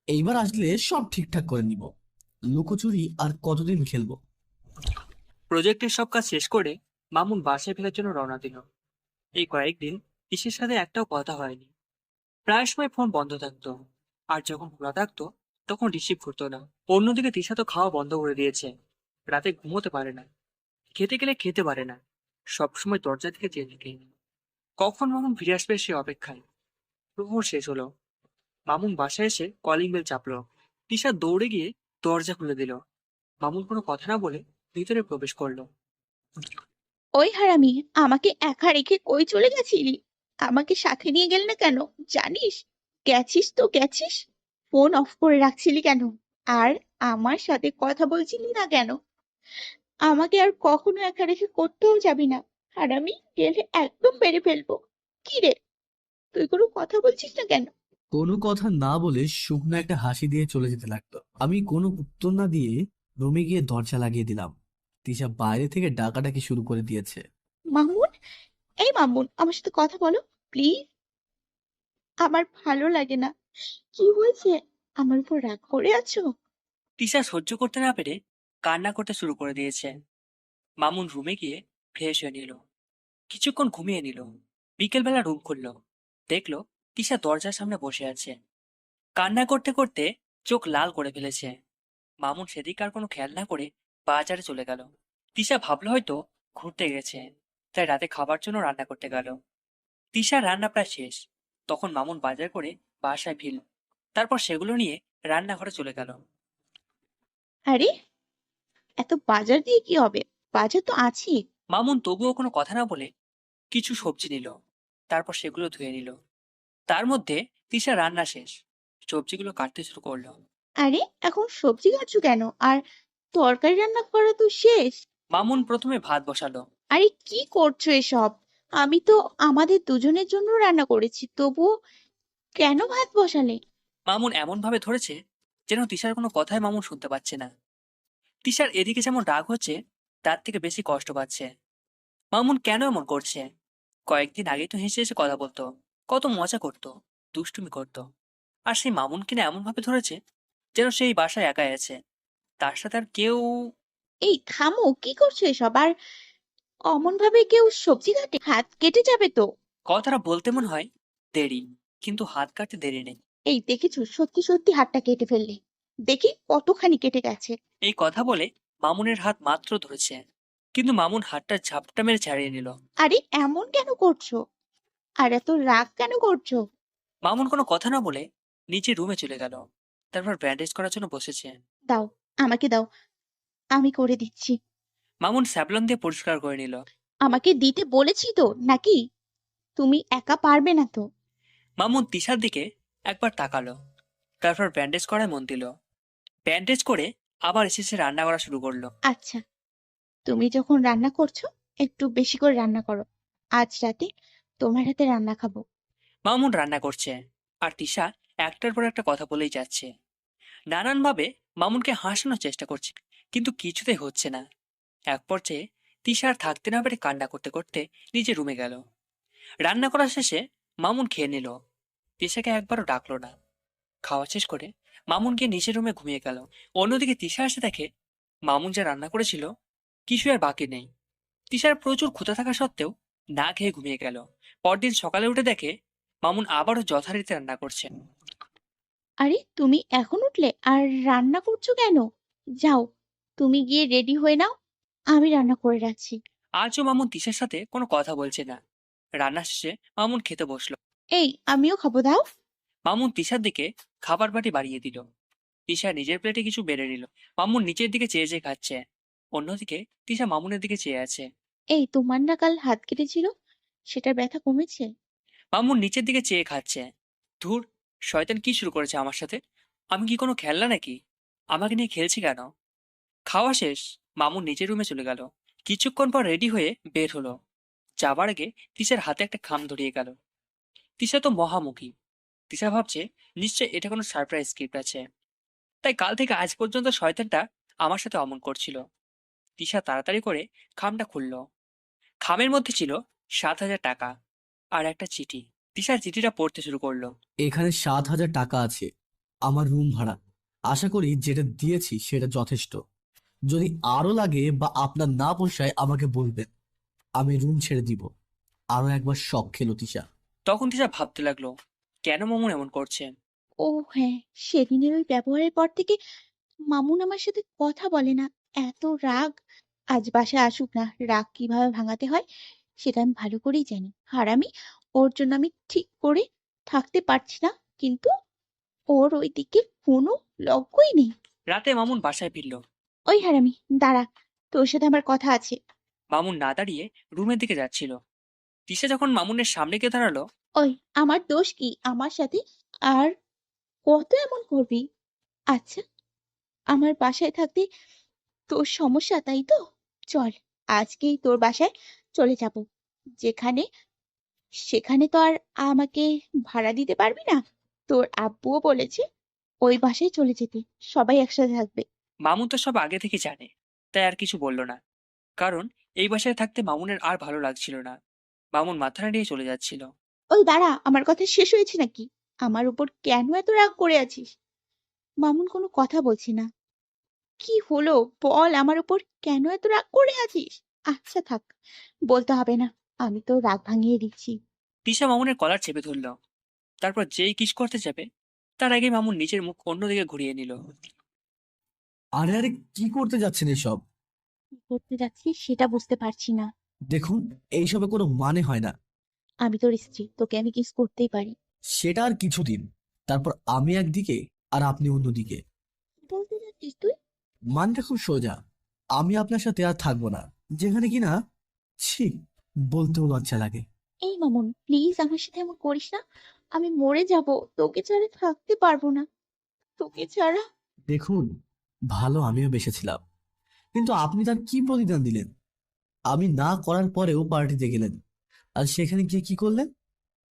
এইবার আসলে সব ঠিকঠাক করে নিব। লুকোচুরি আর কতদিন খেলবো? প্রজেক্টের সব কাজ শেষ করে মামুন বাসায় ফেরার জন্য রওনা দিল। এই কয়েকদিন তিশার সাথে একটাও কথা হয়নি। প্রায় সময় ফোন বন্ধ থাকতো, আর যখন খোলা থাকতো তখন রিসিভ করতো না। অন্যদিকে তিশা তো খাওয়া বন্ধ করে দিয়েছে, রাতে ঘুমোতে পারে না, খেতে গেলে খেতে পারে না, সবসময় দরজা থেকে চেয়ে থাকে। কখন মামুন ফিরে আসবে সে অপেক্ষায়। প্রহর শেষ হলো, মামুন বাসায় এসে কলিং বেল চাপলো। তিশা দৌড়ে গিয়ে দরজা খুলে দিল। মামুন কোনো কথা না বলে ভিতরে প্রবেশ করলো। ওই হারামি, আমাকে একা রেখে কই চলে গেছিলি? আমাকে সাথে নিয়ে গেল না কেন? জানিস গেছিস তো গেছিস, ফোন অফ করে রাখছিলি কেন? আর আমার সাথে কথা বলছিলি না কেন? আমাকে আর কখনো একা রেখে করতেও যাবি না। হারামি, গেলে একদম মেরে ফেলবো। কি রে, তুই কোনো কথা বলছিস না কেন? কোনো কথা না বলে শুকনো একটা হাসি দিয়ে চলে যেতে লাগলো। আমি কোনো উত্তর না দিয়ে রুমে গিয়ে দরজা লাগিয়ে দিলাম। তিশা বাইরে থেকে ডাকাডাকি শুরু করে দিয়েছে। মামুন, এই মামুন, আমার সাথে কথা বলো প্লিজ। আমার ভালো লাগে না। কি হয়েছে? আমার উপর রাগ করে আছো? তিশা সহ্য করতে না পেরে কান্না করতে শুরু করে দিয়েছে। মামুন রুমে গিয়ে ফ্রেশ হয়ে নিল, কিছুক্ষণ ঘুমিয়ে নিল। বিকেলবেলা রুম খুলল, দেখলো তিশা দরজার সামনে বসে আছে, কান্না করতে করতে চোখ লাল করে ফেলেছে। মামুন সেদিকে আর কোনো খেয়াল না করে বাজারে চলে গেল। তিশা ভাবলো হয়তো ঘুরতে গেছে, তাই রাতে খাবার জন্য রান্না করতে গেল। তিশার রান্না প্রায় শেষ, তখন মামুন বাজার করে বাসায় ফিরল। তারপর সেগুলো নিয়ে রান্নাঘরে চলে গেল। আরে, এত বাজার দিয়ে কি হবে? বাজার তো আছেই। মামুন তবুও কোনো কথা না বলে কিছু সবজি নিল, তারপর সেগুলো ধুয়ে নিল। তার মধ্যে তিশা রান্না শেষ, সবজিগুলো কাটতে শুরু করলো। আরে, এখন সবজি কাটছো কেন? আর তরকারি রান্না করা তো শেষ। মামুন প্রথমে ভাত বসালো। আরে, কি করছো এসব? আমি তো আমাদের দুজনের জন্য রান্না করেছি, তবুও কেন ভাত বসালে? মামুন এমন ভাবে ধরেছে যেন তিশার কোনো কথাই মামুন শুনতে পাচ্ছে না। তিশার এদিকে যেমন রাগ হচ্ছে, তার থেকে বেশি কষ্ট পাচ্ছে। মামুন কেন এমন করছে? কয়েকদিন আগে তো হেসে হেসে কথা বলতো, কত মজা করতো, দুষ্টুমি করতো। আর সেই মামুন কিনা এমন ভাবে ধরেছে যেন সেই বাসায় একাই আছে, তার সাথে আর কেউ। এই থামো, কি করছো এসব? আর অমন ভাবে কেউ সবজি কাটে? হাত কেটে যাবে তো। কথাটা বলতে মনে হয় দেরি, কিন্তু হাত কাটতে দেরি নেই। এই দেখেছো, সত্যি সত্যি হাতটা কেটে ফেললে। দেখি কতখানি কেটে গেছে। এই কথা বলে মামুনের হাত মাত্র ধরেছে, কিন্তু মামুন হাতটা ঝাপটা মেরে ছাড়িয়ে নিল। আরে, এমন কেন করছো? আর এত রাগ কেন করছো? মামুন কোনো কথা না বলে নিচে রুমে চলে গেল, তারপর ব্যান্ডেজ করার জন্য বসেছে। দাও, আমাকে দাও, আমি করে দিচ্ছি। মামুন স্যাভলন দিয়ে পরিষ্কার করে নিল। আমাকে দিতে বলেছি তো নাকি? তুমি একা পারবে না তো। মামুন তিশার দিকে একবার তাকালো, তারপর ব্যান্ডেজ করায় মন দিল। ব্যান্ডেজ করে আবার এসে রান্না করা শুরু করলো। আচ্ছা, তুমি যখন রান্না করছো, একটু বেশি করে রান্না করো। আজ রাতে তোমার হাতে রান্না খাবো। মামুন রান্না করছে, আর তিশা একটার পর একটা কথা বলেই যাচ্ছে। নানানভাবে মামুনকে হাসানোর চেষ্টা করছে, কিন্তু কিছুতেই হচ্ছে না। এক পর্যায়ে তিশা আর থাকতে না পেরে কান্না করতে করতে নিজের রুমে গেল। রান্না করা শেষে মামুন খেয়ে নিল, তিশাকে একবারও ডাকলো না। খাওয়া শেষ করে মামুন গিয়ে নিচের রুমে ঘুমিয়ে গেল। অন্যদিকে তিশা এসে দেখে মামুন যা রান্না করেছিল কিছু আর বাকি নেই। তিশার প্রচুর ক্ষুধা থাকা সত্ত্বেও না খেয়ে ঘুমিয়ে গেল। পরদিন সকালে উঠে দেখে মামুন আবারও যথারীতি রান্না করছে। আরে, তুমি এখন উঠলে আর রান্না করছো কেন? যাও, তুমি গিয়ে রেডি হয়ে নাও, আমি রান্না করে রাখছি। আজও মামুন তিশার সাথে কোনো কথা বলছে না। রান্না শেষে মামুন খেতে বসলো। এই, আমিও খাবো, দাও। মামুন তিশার দিকে খাবার বাটি বাড়িয়ে দিল। তিশা নিজের প্লেটে কিছু বেড়ে নিল। মামুন নিচের দিকে চেয়ে চেয়ে খাচ্ছে, অন্যদিকে তিশা মামুনের দিকে চেয়ে আছে। এই, তোমার না কাল হাত কেটেছিল, সেটার ব্যথা কমেছে? মামুন নিচের দিকে চেয়ে খাচ্ছে। ধুর, শয়তান কি শুরু করেছে আমার সাথে? আমি কি কোনো খেলনা নাকি? আমাকে নিয়ে খেলছি কেন? খাওয়া শেষ, মামুন নিজের রুমে চলে গেল। কিছুক্ষণ পর রেডি হয়ে বের হলো। যাবার আগে তিশার হাতে একটা খাম ধরিয়ে গেল। তিশা তো মহামুখী। তিশা ভাবছে নিশ্চয় এটা কোনো সারপ্রাইজ গিফট আছে, তাই কাল থেকে আজ পর্যন্ত শয়তানটা আমার সাথে অমন করছিল। তিশা তাড়াতাড়ি করে খামটা খুলল। খামের মধ্যে ছিল 7,000 টাকা আর একটা চিঠি। তিশা চিঠিটা পড়তে শুরু করলো। এখানে 7,000 টাকা আছে, আমার রুম ভাড়া। আশা করি যেটা দিয়েছি সেটা যথেষ্ট। যদি আরো লাগে বা আপনার না পোষায় আমাকে বলবেন, আমি রুম ছেড়ে দিব। আরো একবার শখ খেলো তিশা। তখন তিশা ভাবতে লাগলো, কেন মামুন এমন করছে। ও হ্যাঁ, সেদিনের ওই ব্যবহারের পর থেকে মামুন আমার সাথে কথা বলে না। এত রাগ। আজ বাসায় আসুক না, রাগ কিভাবে ভাঙাতে হয় সেটা আমি ভালো করেই জানি। আর ওর জন্য আমি ঠিক করে থাকতে পারছি না, কিন্তু ওর ওই দিকে কোনো লক্ষ্যই নেই। রাতে মামুন বাসায় ফিরল। ওই হারামি, দাঁড়া, তোর সাথে আমার কথা আছে। মামুন না দাঁড়িয়ে রুমের দিকে যাচ্ছিল। তিশা যখন মামুনের সামনে গিয়ে দাঁড়ালো। ওই, আমার দোষ কি আমার সাথে? আর কত এমন করবি? আচ্ছা, আমার বাসায় থাকতে তোর সমস্যা, তাই তো? চল, আজকেই তোর বাসায় চলে যাব। যেখানে সেখানে তো আর আমাকে ভাড়া দিতে পারবি না। তোর আব্বুও বলেছে ওই বাসায় চলে যেতে, সবাই একসাথে থাকবে। মামুন তো সব আগে থেকে জানে, তাই আর কিছু বলল না। কারণ এই বাসায় থাকতে মামুনের আর ভালো লাগছিল না। মামুন মাথা নাড়িয়ে চলে যাচ্ছিল। ওই দাঁড়া, আমার কথা শেষ হয়েছে নাকি? আমার উপর কেন এত রাগ করে আছিস? মামুন কোনো কথা বলছে না। কি হলো বল, আমার উপর কেন এত রাগ করে আছিস? আচ্ছা থাক, বলতে হবে না, আমি তো রাগ ভাঙিয়ে দিচ্ছি। তিশা মামুনের কলার চেপে ধরল। তারপর যেই কিস করতে যাবে তার আগে মামুন নিজের মুখ অন্যদিকে ঘুরিয়ে নিল। আরে আরে, কি করতে যাচ্ছেন এসব? কি করতে যাচ্ছি সেটা বুঝতে পারছি না। দেখুন, এইসবে কোনো মানে হয় না। আমি তোর স্ত্রী, তোকে আমি কিস করতেই পারি। সেটা আর কিছুদিন, তারপর আমি একদিকে আর আপনি অন্যদিকে। কি বলতে যাচ্ছিস তুই? মানটা খুব সোজা, আমি আপনার সাথে আর থাকবো না, যেখানে কিনা ছি, বলতেও লজ্জা লাগে। এই মামুন, প্লিজ আমার সাথে এমন করিস না। আমি মরে যাব, তোকে ছাড়া থাকতে পারবো না, তোকে ছাড়া। দেখুন, ভালো আমিও বেসেছিলাম, কিন্তু আপনি তার কি প্রতিদান দিলেন? আমি না করার পরেও পার্টিতে গেলেন, আর সেখানে গিয়ে কি করলেন?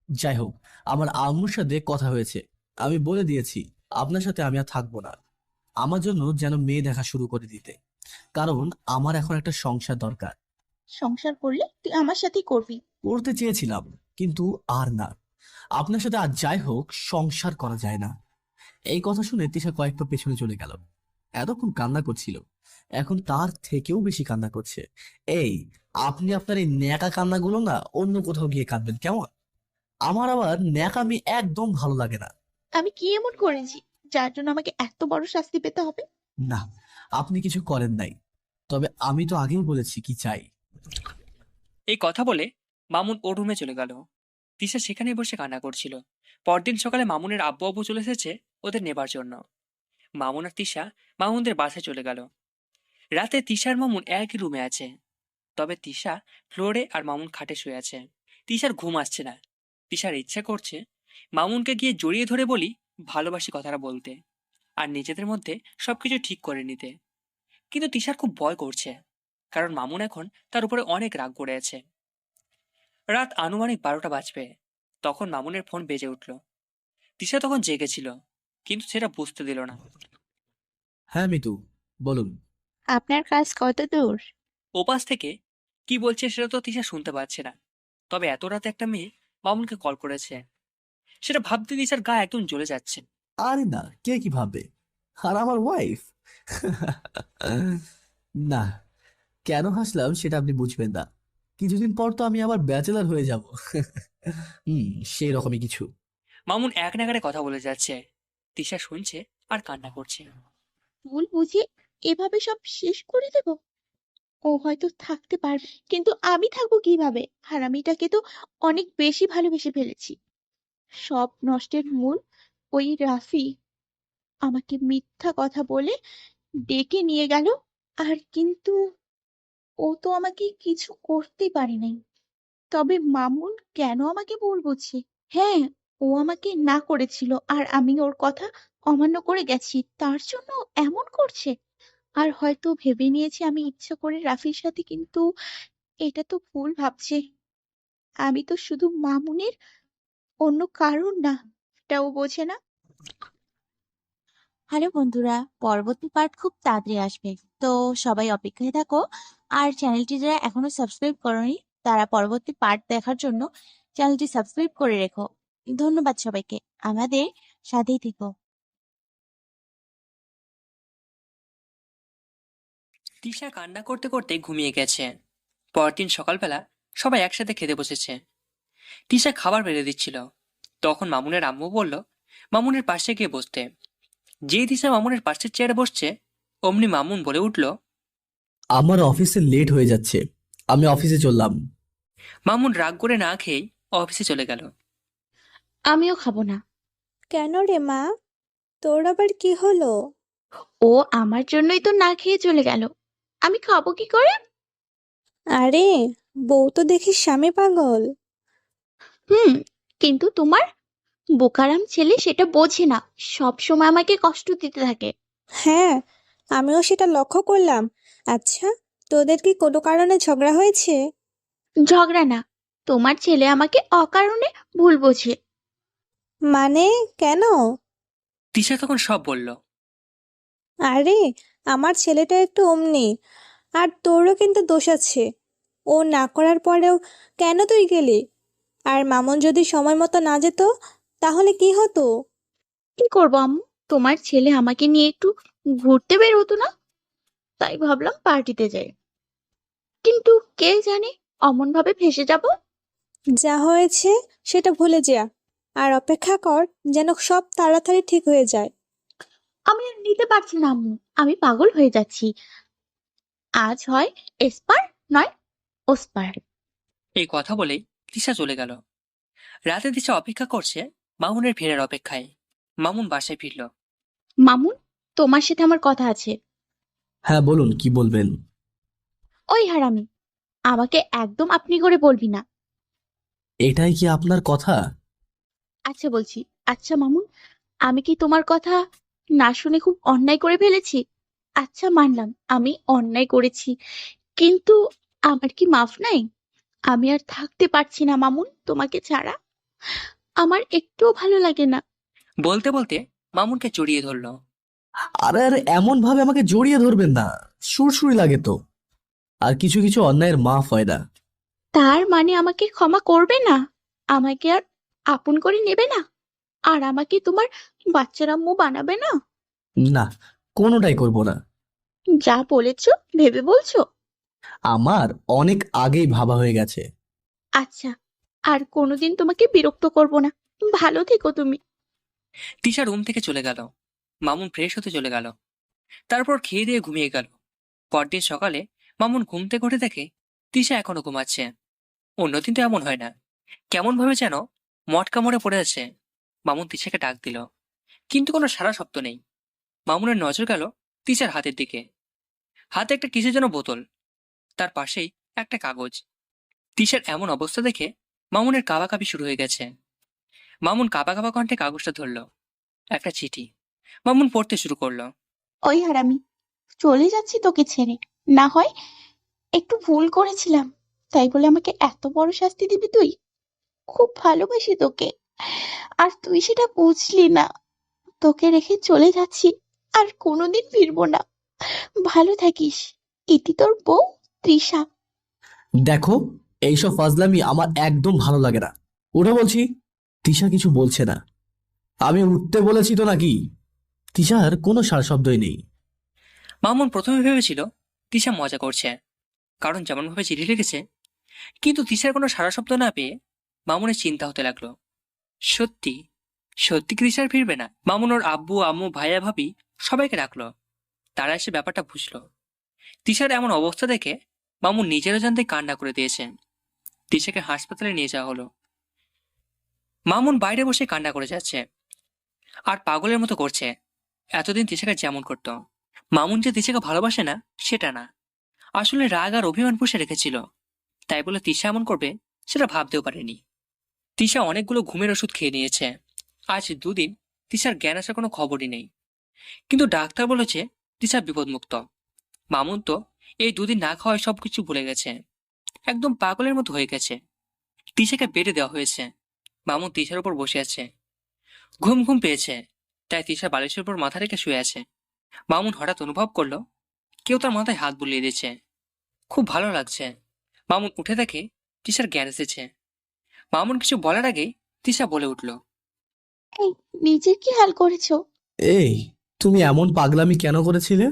যাই হোক, আমার আম্মুর সাথে কথা হয়েছে, আমি বলে দিয়েছি আপনার সাথে আমি আর থাকবো না। আমার জন্য যেন মেয়ে দেখা শুরু করে দিতে, কারণ আমার এখন একটা সংসার দরকার। সংসার করলে তুই আমার সাথেই করবি। করতে চেয়েছিলাম, কিন্তু আর না। আপনার সাথে আর যাই হোক, সংসার করা যায় না। এই কথা শুনে তিশা কয়েক পা পেছনে চলে গেল। এতক্ষণ কান্না করছিল, এখন তার থেকেও বেশি কান্না করছে। এই, আপনি আপনার এই ন্যাকা কান্নাগুলো না অন্য কোথাও গিয়ে কাঁদবেন, কেমন? আমার আবার ন্যাকামি একদম ভালো লাগে না। আমি কি এমন করেছি যার জন্য আমাকে এত বড় শাস্তি পেতে হবে? না, আপনি কিছু করেন নাই, তবে আমি তো আগেই বলেছি কি চাই। এই কথা বলে মামুন ও রুমে চলে গেল। তিশা সেখানে বসে কান্না করছিল। পরদিন সকালে মামুনের আব্বু আব্বু চলে এসেছে ওদের নেবার জন্য। মামুন আর তিশা মামুনদের বাসায় চলে গেল। রাতে তিশার মামুন একই রুমে আছে, তবে তিশা ফ্লোরে আর মামুন খাটে শুয়ে আছে। তিশার ঘুম আসছে না। তিশার ইচ্ছা করছে মামুনকে গিয়ে জড়িয়ে ধরে বলি ভালোবাসি কথাটা বলতে, আর নিজেদের মধ্যে সবকিছু ঠিক করে নিতে। কিন্তু তিশার খুব ভয় করছে, কারণ মামুন এখন তার উপরে অনেক রাগ করে আছে। রাত আনুমানিক 12টা বাজবে, তখন মামুনের ফোন বেজে উঠল। তিশা তখন জেগেছিল, কিন্তু সেটা বুঝতে দিল না। হ্যাঁ মিতু, বলুন। আপনার কাজ কত দূর? ওপাশ থেকে কি বলছে সেটা তো তিশা শুনতে পাচ্ছে না, তবে এত রাতে একটা মেয়ে মামুনকে কল করেছে, সেটা ভাবতে তিশার গা একদম জ্বলে যাচ্ছে। আরে না, কে কি ভাববে? আর আমার ওয়াইফ? না, কেন হাসলাম সেটা আপনি বুঝবেন না। কিছুদিন পর তো আমি আবার ব্যাচেলার হয়ে যাব। সেই রকমই কিছু। মামুন এক নাগাড়ে কথা বলে যাচ্ছে। তিশা শুনছে আর কান্না করছে। ভুল বুঝে এভাবে সব শেষ করে দেব? ও হয়তো থাকতে পারবে, কিন্তু আমি থাকবো কিভাবে? হারামিটাকে তো অনেক বেশি ভালোবেসে ফেলেছি। সব নষ্টের মূল ওই রাফি। আমাকে মিথ্যা কথা বলে ডেকে নিয়ে গেল, আর কিন্তু ও তো আমাকে কিছু করতে পারে নাই। তবে মামুন কেন আমাকে ভুল বুঝছে? হ্যাঁ, ও আমাকে না করেছিল আর আমি ওর কথা অমান্য করে গেছি, তার জন্য এমন করছে। আর হয়তো ভেবে নিয়েছে আমি ইচ্ছা করে রাফির সাথে, কিন্তু এটা তো ভুল ভাবছে। আমি তো শুধু মামুনের, অন্য কারণ না, এটাও বোঝে না। হ্যালো বন্ধুরা, পরবর্তী পার্ট খুব তাড়াতাড়ি আসবে, তো সবাই অপেক্ষায় থাকো। আর চ্যানেলটি যারা এখনো সাবস্ক্রাইব করোনি তারা পরবর্তী পার্ট দেখার জন্য চ্যানেলটি সাবস্ক্রাইব করে রেখো। ধন্যবাদ সবাইকে, আমাদের সাথেই থেকো। তিশা কান্না করতে করতে ঘুমিয়ে গেছে। পরদিন সকালবেলা সবাই একসাথে খেতে বসেছে। তিশা খাবার বেড়ে দিচ্ছিল, তখন মামুনের আম্মু বলল মামুনের পাশে গিয়ে বসতে। যেই তিশা মামুনের পাশের চেয়ারে বসছে, অমনি মামুন বলে উঠল, আমার অফিসে লেট হয়ে যাচ্ছে, আমি অফিসে চললাম। মামুন রাগ করে না খেয়েই অফিসে চলে গেল। আমিও খাবো না। কেন রে মা, তোর আবার কি হলো? ও আমার জন্যই তো না খেয়ে চলে গেল, আমি খাবো কি করে? আরে, বউ তো দেখি স্বামী পাগল। হুম, কিন্তু তোমার বোকারাম ছেলে সেটা বোঝে না, সব সময় আমাকে কষ্ট দিতে থাকে। হ্যাঁ, আমিও সেটা লক্ষ্য করলাম। আচ্ছা, তোদের কি কোনো কারণে ঝগড়া হয়েছে? ঝগড়া না, তোমার ছেলে আমাকে অকারণে ভুল বোঝে। মানে, কেন? তিশা তখন সব বলল। আরে, আমার ছেলেটা একটু অমনি, আর তোরও কিন্তু দোষ আছে। ও না করার পরেও কেন তুই গেলি? আর মামুন যদি সময় মতো না যেত, তাহলে কি হতো? কি করবো আম্মু, তোমার ছেলে আমাকে নিয়ে একটু ঘুরতে বের হতো না? তাই ভাবলাম পার্টিতে যাই, কিন্তু কে জানে অমন ভাবে ফেসে যাব। যা হয়েছে সেটা ভুলে যা, আর অপেক্ষা কর যেন সব তাড়াতাড়ি ঠিক হয়ে যায়। আমি আর নিতে পারছি না আম্মু, আমি পাগল হয়ে যাচ্ছি। আজ হয় এসপার, নয় ওসপার। এই কথা বলেই তিশা চলে গেল। রাতে তিশা অপেক্ষা করছে মামুনের ফেরার অপেক্ষায়। মামুন বাসায় ফিরল। মামুন, তোমার সাথে আমার কথা আছে। হ্যাঁ বলুন, কি বলবেন? ওই হারামি, আমাকে একদম আপনি করে বলবি না। এটাই কি আপনার কথা? আচ্ছা বলছি। আচ্ছা মামুন, আমি কি তোমার কথা না শুনে খুব অন্যায় করে ফেলেছি? আচ্ছা মানলাম আমি অন্যায় করেছি, কিন্তু আমার কি মাফ নাই? আমি আর থাকতে পারছি না মামুন তোমাকে ছাড়া। আমার একটুও ভালো লাগে না। বলতে বলতে মামুনকে জড়িয়ে ধরল। আরে আরে, এমন ভাবে আমাকে জড়িয়ে ধরবেন না, সুরসুরি লাগে তো। আর কিছু কিছু অন্যায়ের মাফ হয় না। তার মানে আমাকে ক্ষমা করবে না? আমাকে আর আপন করে নেবে না? আর আমাকে তোমার বাচ্চার আম্মু বানাবে না? না, কোনোটাই করব না। যা বলেছো ভেবে বলছো? আমার অনেক আগেই ভাবা হয়ে গেছে। আচ্ছা, আর কোনোদিন তোমাকে বিরক্ত করব না। ভালো থেকো তুমি। তিশা রুম থেকে চলে গেল। মামুন ফ্রেশ হতে চলে গেল। তারপর খেয়ে দিয়ে ঘুমিয়ে গেল। পরদিন সকালে মামুন ঘুম থেকে উঠে দেখে তিশা এখনো ঘুমাচ্ছে। অন্যদিন তো এমন হয় না। কেমন ভাবে যেন মটকা মরে পড়ে আছে। মামুন তিশাকে ডাক দিল, কিন্তু কোনো সাড়া শব্দ নেই। মামুনের নজর গেল তিশার হাতের দিকে। হাতে একটা কিসের যেন বোতল, তার পাশেই একটা কাগজ। তিশার এমন অবস্থা দেখে মামুনের কাঁপাকাঁপি শুরু হয়ে গেছে। মামুন কাঁপা কাঁপা কণ্ঠে কাগজটা ধরল। একটা চিঠি। মামুন পড়তে শুরু করলো। ওই হারামি, চলে যাচ্ছি তোকে ছেড়ে। না হয় একটু ভুল করেছিলাম, তাই বলে আমাকে এত বড় শাস্তি দিবি তুই? খুব ভালোবাসি তোকে, আর তুই সেটা বুঝলি না। তোকে রেখে চলে যাচ্ছি, আর কোনোদিন ফিরবো না। ভালো থাকিস। ইতি তোর বউ তৃষা। দেখো, এইসব ফাজলামি আমার একদম ভালো লাগে না। ওটা বলছি। তিশা কিছু বলছে না। আমি উঠতে বলেছি তো নাকি? তিশার কোনো সাড়াশব্দই নেই। মামুন প্রথমে ভেবেছিল তিশা মজা করছে, কারণ যেমন ভাবে চিঠি লিখেছে। কিন্তু তিশার কোনো সাড়া শব্দ না পেয়ে মামুনের চিন্তা হতে লাগলো। সত্যি সত্যি কি তিশার ফিরবে না? মামুন ওর আব্বু আম্মু ভাইয়া ভাবি সবাইকে ডাকলো। তারা এসে ব্যাপারটা বুঝলো। তিশার এমন অবস্থা দেখে মামুন নিজেরও জানতে কান্না করে দিয়েছেন। তিশাকে হাসপাতালে নিয়ে যাওয়া হলো। মামুন বাইরে বসে কান্না করে যাচ্ছে, আর পাগলের মতো করছে। এতদিন তিশাকে যেমন করতো। মামুন যে তিশাকে ভালোবাসে না সেটা না, আসলে রাগ আর অভিমান পুষে রেখেছিল। তাই বলে তিশা এমন করবে সেটা ভাবতেও পারেনি। তিশা অনেকগুলো ঘুমের ওষুধ খেয়ে নিয়েছে। আজ 2 দিন তিশার জ্ঞান আসার কোনো খবরই নেই। কিন্তু ডাক্তার বলেছে তিশা বিপদমুক্ত। মামুন তো এই 2 দিন না খাওয়ায় সবকিছু ভুলে গেছে, একদম পাগলের মতো হয়ে গেছে। তিশাকে বেডে দেওয়া হয়েছে। মামুন তিশার উপর বসে আছে। ঘুম ঘুম পেয়েছে, তাই তিশা বালিশের উপর মাথা রেখে শুয়ে আছে। মামুন হঠাৎ অনুভব করলো কেউ তার মাথায় হাত বুলিয়ে দিচ্ছে। খুব ভালো লাগছে। মামুন উঠে দেখে তিশার জ্ঞান এসেছে। মামুন কিছু বলার আগেই তিশা বলে উঠল, এই, নিজের কি হাল করেছো? এই, তুমি এমন পাগলামি কেন করেছিলে?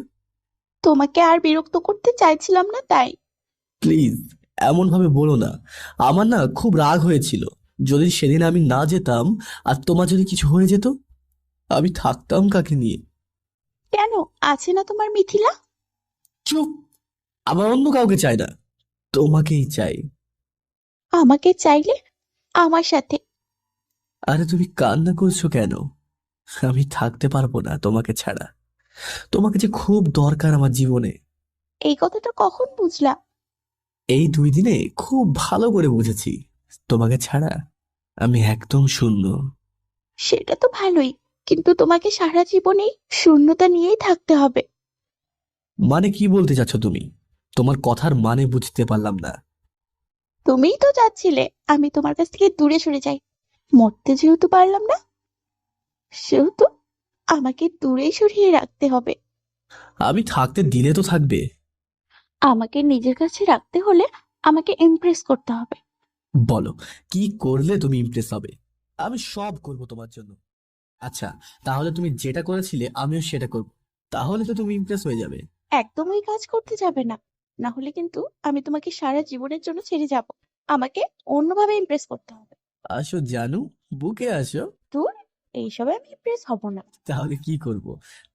তোমাকে আর বিরক্ত করতে চাইছিলাম না তাই। প্লিজ, এমন ভাবে বলো না। আমার না খুব রাগ হয়েছিল। যদি সেদিন আমি না যেতাম, আর তোমার যদি কিছু হয়ে যেত, আমি থাকতাম কাকে নিয়ে? কেন, আছে না তোমার মিথিলা? চুপ। আমার অন্য কাউকে চাই না, তোমাকেই চাই। আমাকে চাইলে আমার সাথে। আরে তুমি কান্না করছো কেন? আমি থাকতে পারবো না তোমাকে ছাড়া। তোমাকে যে খুব দরকার আমার জীবনে। এই কথাটা কখন বুঝলা? এই 2 দিনে খুব ভালো করে বুঝেছি। তোমাকে ছাড়া আমি একদম শূন্য। সেটা তো ভালোই, কিন্তু তোমাকে সারা জীবনেই শূন্যতা নিয়েই থাকতে হবে। মানে কি বলতে চাচ্ছ তুমি? তোমার কথার মানে বুঝতে পারলাম না। তুমিই তো চাচ্ছিলে আমি তোমার কাছ থেকে দূরে সরে যাই। মরতে যেহেতু পারলাম না, সেহেতু আমাকে দূরেই সরিয়ে রাখতে হবে। আমি থাকতে দিলে তো থাকবে। আমাকে নিজের কাছে রাখতে হলে আমাকে ইমপ্রেস করতে হবে। বলো, কি করলে তুমি ইমপ্রেস হবে? আমি সব করব তোমার জন্য। আচ্ছা, তাহলে তুমি যেটা করেছিলে আমিও সেটা করব। তাহলে তো তুমি ইমপ্রেস হয়ে যাবে। একদম ওই কাজ করতে যাবে না, না হলে কিন্তু আমি তোমাকে সারা জীবনের জন্য ছেড়ে যাব। আমাকে অন্যভাবে ইমপ্রেস করতে হবে। আসো জানু, বুকে আসো। দূর, এইসবে আমি ইমপ্রেস হব না। তাহলে কি করব?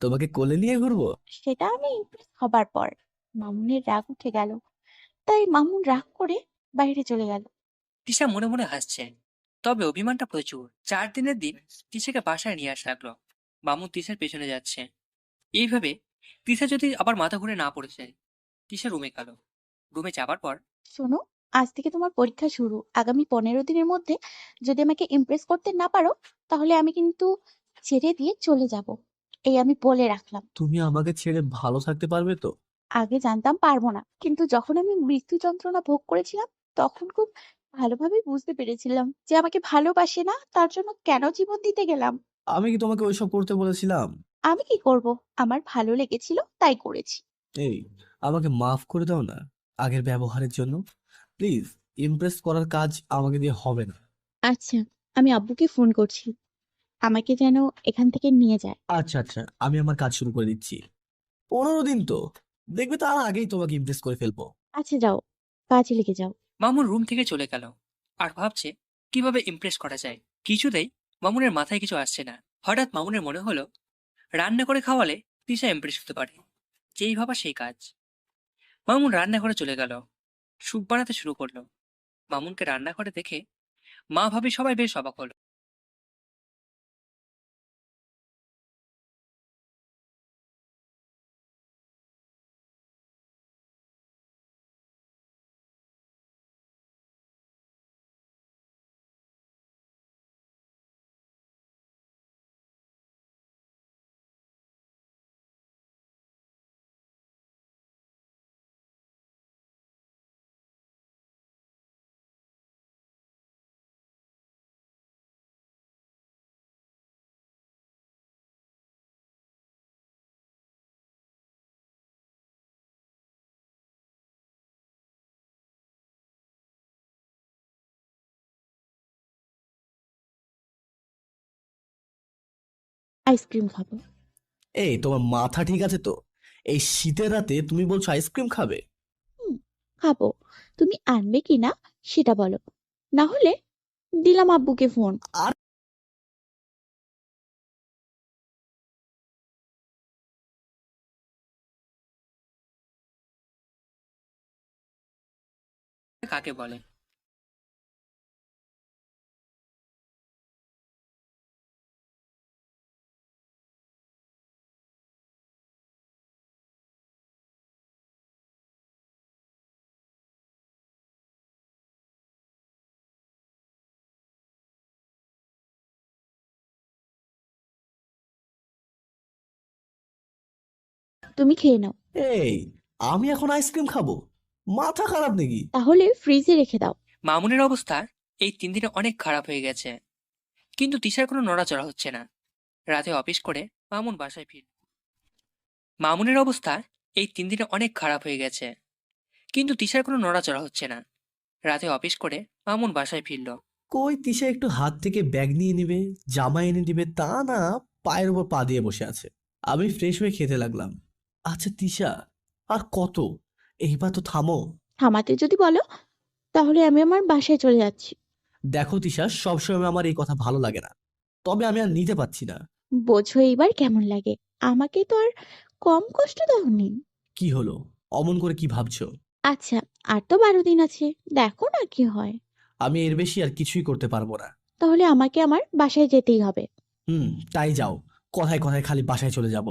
তোমাকে কোলে নিয়ে ঘুরবো? সেটা আমি ইমপ্রেস হবার পর। মামুনের রাগ উঠে গেল, তাই মামুন রাগ করে বাইরে চলে গেল। তিশা মনে মনে হাসছে, তবে অভিমানটা প্রচুর। 4 দিনের দিন তিশাকে বাসায় নিয়ে আসা লাগলো। মামুন তিশার পেছনে যাচ্ছে। এইভাবে তিশা যদি আবার মাথা ঘুরে না পড়ে যায়। তিশা রুমে গেল। রুমে যাবার পর শোনো, আজ থেকে তোমার পরীক্ষা শুরু। আগামী 15 দিনের মধ্যে যদি আমাকে ইমপ্রেস করতে না পারো, তাহলে আমি কিন্তু ছেড়ে দিয়ে চলে যাব। এই আমি বলে রাখলাম। তুমি আমাকে ছেড়ে ভালো থাকতে পারবে তো? আগে জানতাম পারবো না, কিন্তু যখন আমি মৃত্যু যন্ত্রণা ভোগ করেছিলাম, তখন খুব ভালোভাবে বুঝতে পেরেছিলাম যে আমাকে ভালোবাসে না, তার জন্য কেন জীবন দিতে গেলাম। আমি কি তোমাকে ওইসব করতে বলেছিলাম? আমি কি করব? আমার ভালো লেগেছিল তাই করেছি। এই, আমাকে মাফ করে দাও না আগের ব্যবহারের জন্য। প্লিজ, ইমপ্রেস করার কাজ আমাকে দিয়ে হবে না। আচ্ছা, আমি আব্বুকে ফোন করছি, আমাকে যেন এখান থেকে নিয়ে যায়। আচ্ছা আচ্ছা, আমি আমার কাজ শুরু করে দিচ্ছি। 15 দিন তো, দেখবে তার আগেই তোমাকে ইমপ্রেস করে ফেলবো। আচ্ছা যাও, কাজে লেগে যাও। মামুন রুম থেকে চলে গেল আর ভাবছে কিভাবে ইমপ্রেস করা যায়। কিছুতেই মামুনের মাথায় কিছু আসছে না। হঠাৎ মামুনের মনে হলো রান্না করে খাওয়ালে তিশা ইমপ্রেস হতে পারে। যেই ভাবা সেই কাজ। মামুন রান্নাঘরে চলে গেল। স্যুপ বানাতে শুরু করলো। মামুনকে রান্নাঘরে দেখে মা ভাবি সবাই বেশ অবাক হলো। আইসক্রিম খাবো। এই, তোমার মাথা ঠিক আছে তো? এই শীতের রাতে তুমি বলছো আইসক্রিম খাবে? হুম, খাবো। তুমি আনবে কিনা সেটা বলো, না হলে দিলাম আব্বুকে ফোন। আর কাকে বলে? তুমি খেয়ে নাও। এই, আমি এখন আইসক্রিম খাবো? মাথা খারাপ নাকি? তাহলে ফ্রিজে রেখে দাও। মামুনের অবস্থা এই 3 দিনে অনেক খারাপ হয়ে গেছে। কিন্তু তিশার কোনো নড়াচড়া হচ্ছে না। রাতে অফিস করে মামুন বাসায় ফির মামুনের অবস্থা এই 3 দিনে অনেক খারাপ হয়ে গেছে। কিন্তু তিশার কোনো নড়াচড়া হচ্ছে না। রাতে অফিস করে মামুন বাসায় ফিরল। কই তিশা একটু হাত থেকে ব্যাগ নিয়ে নিবে, জামা এনে দিবে, তা না, পায়ের উপর পা দিয়ে বসে আছে। আমি ফ্রেশ হয়ে খেতে লাগলাম। আচ্ছা তিশা, আর কত? এইবার তো থামো। থামাতে যদি বলো, তাহলে আমি আমার বাসায় চলে যাচ্ছি। দেখো তিশা, সবসময় আমার এই কথা ভালো লাগে না, তবে আমি আর নিতে পারছি না। বোঝো এইবার কেমন লাগে। আমাকে তো আর কম কষ্ট দাওনি। কি হলো? অমন করে কি ভাবছো? আচ্ছা, আর তো 12 দিন আছে, দেখো না কি হয়। আমি এর বেশি আর কিছুই করতে পারবো না। তাহলে আমাকে আমার বাসায় যেতেই হবে। হুম, তাই যাও। কথায় কথায় খালি বাসায় চলে যাব।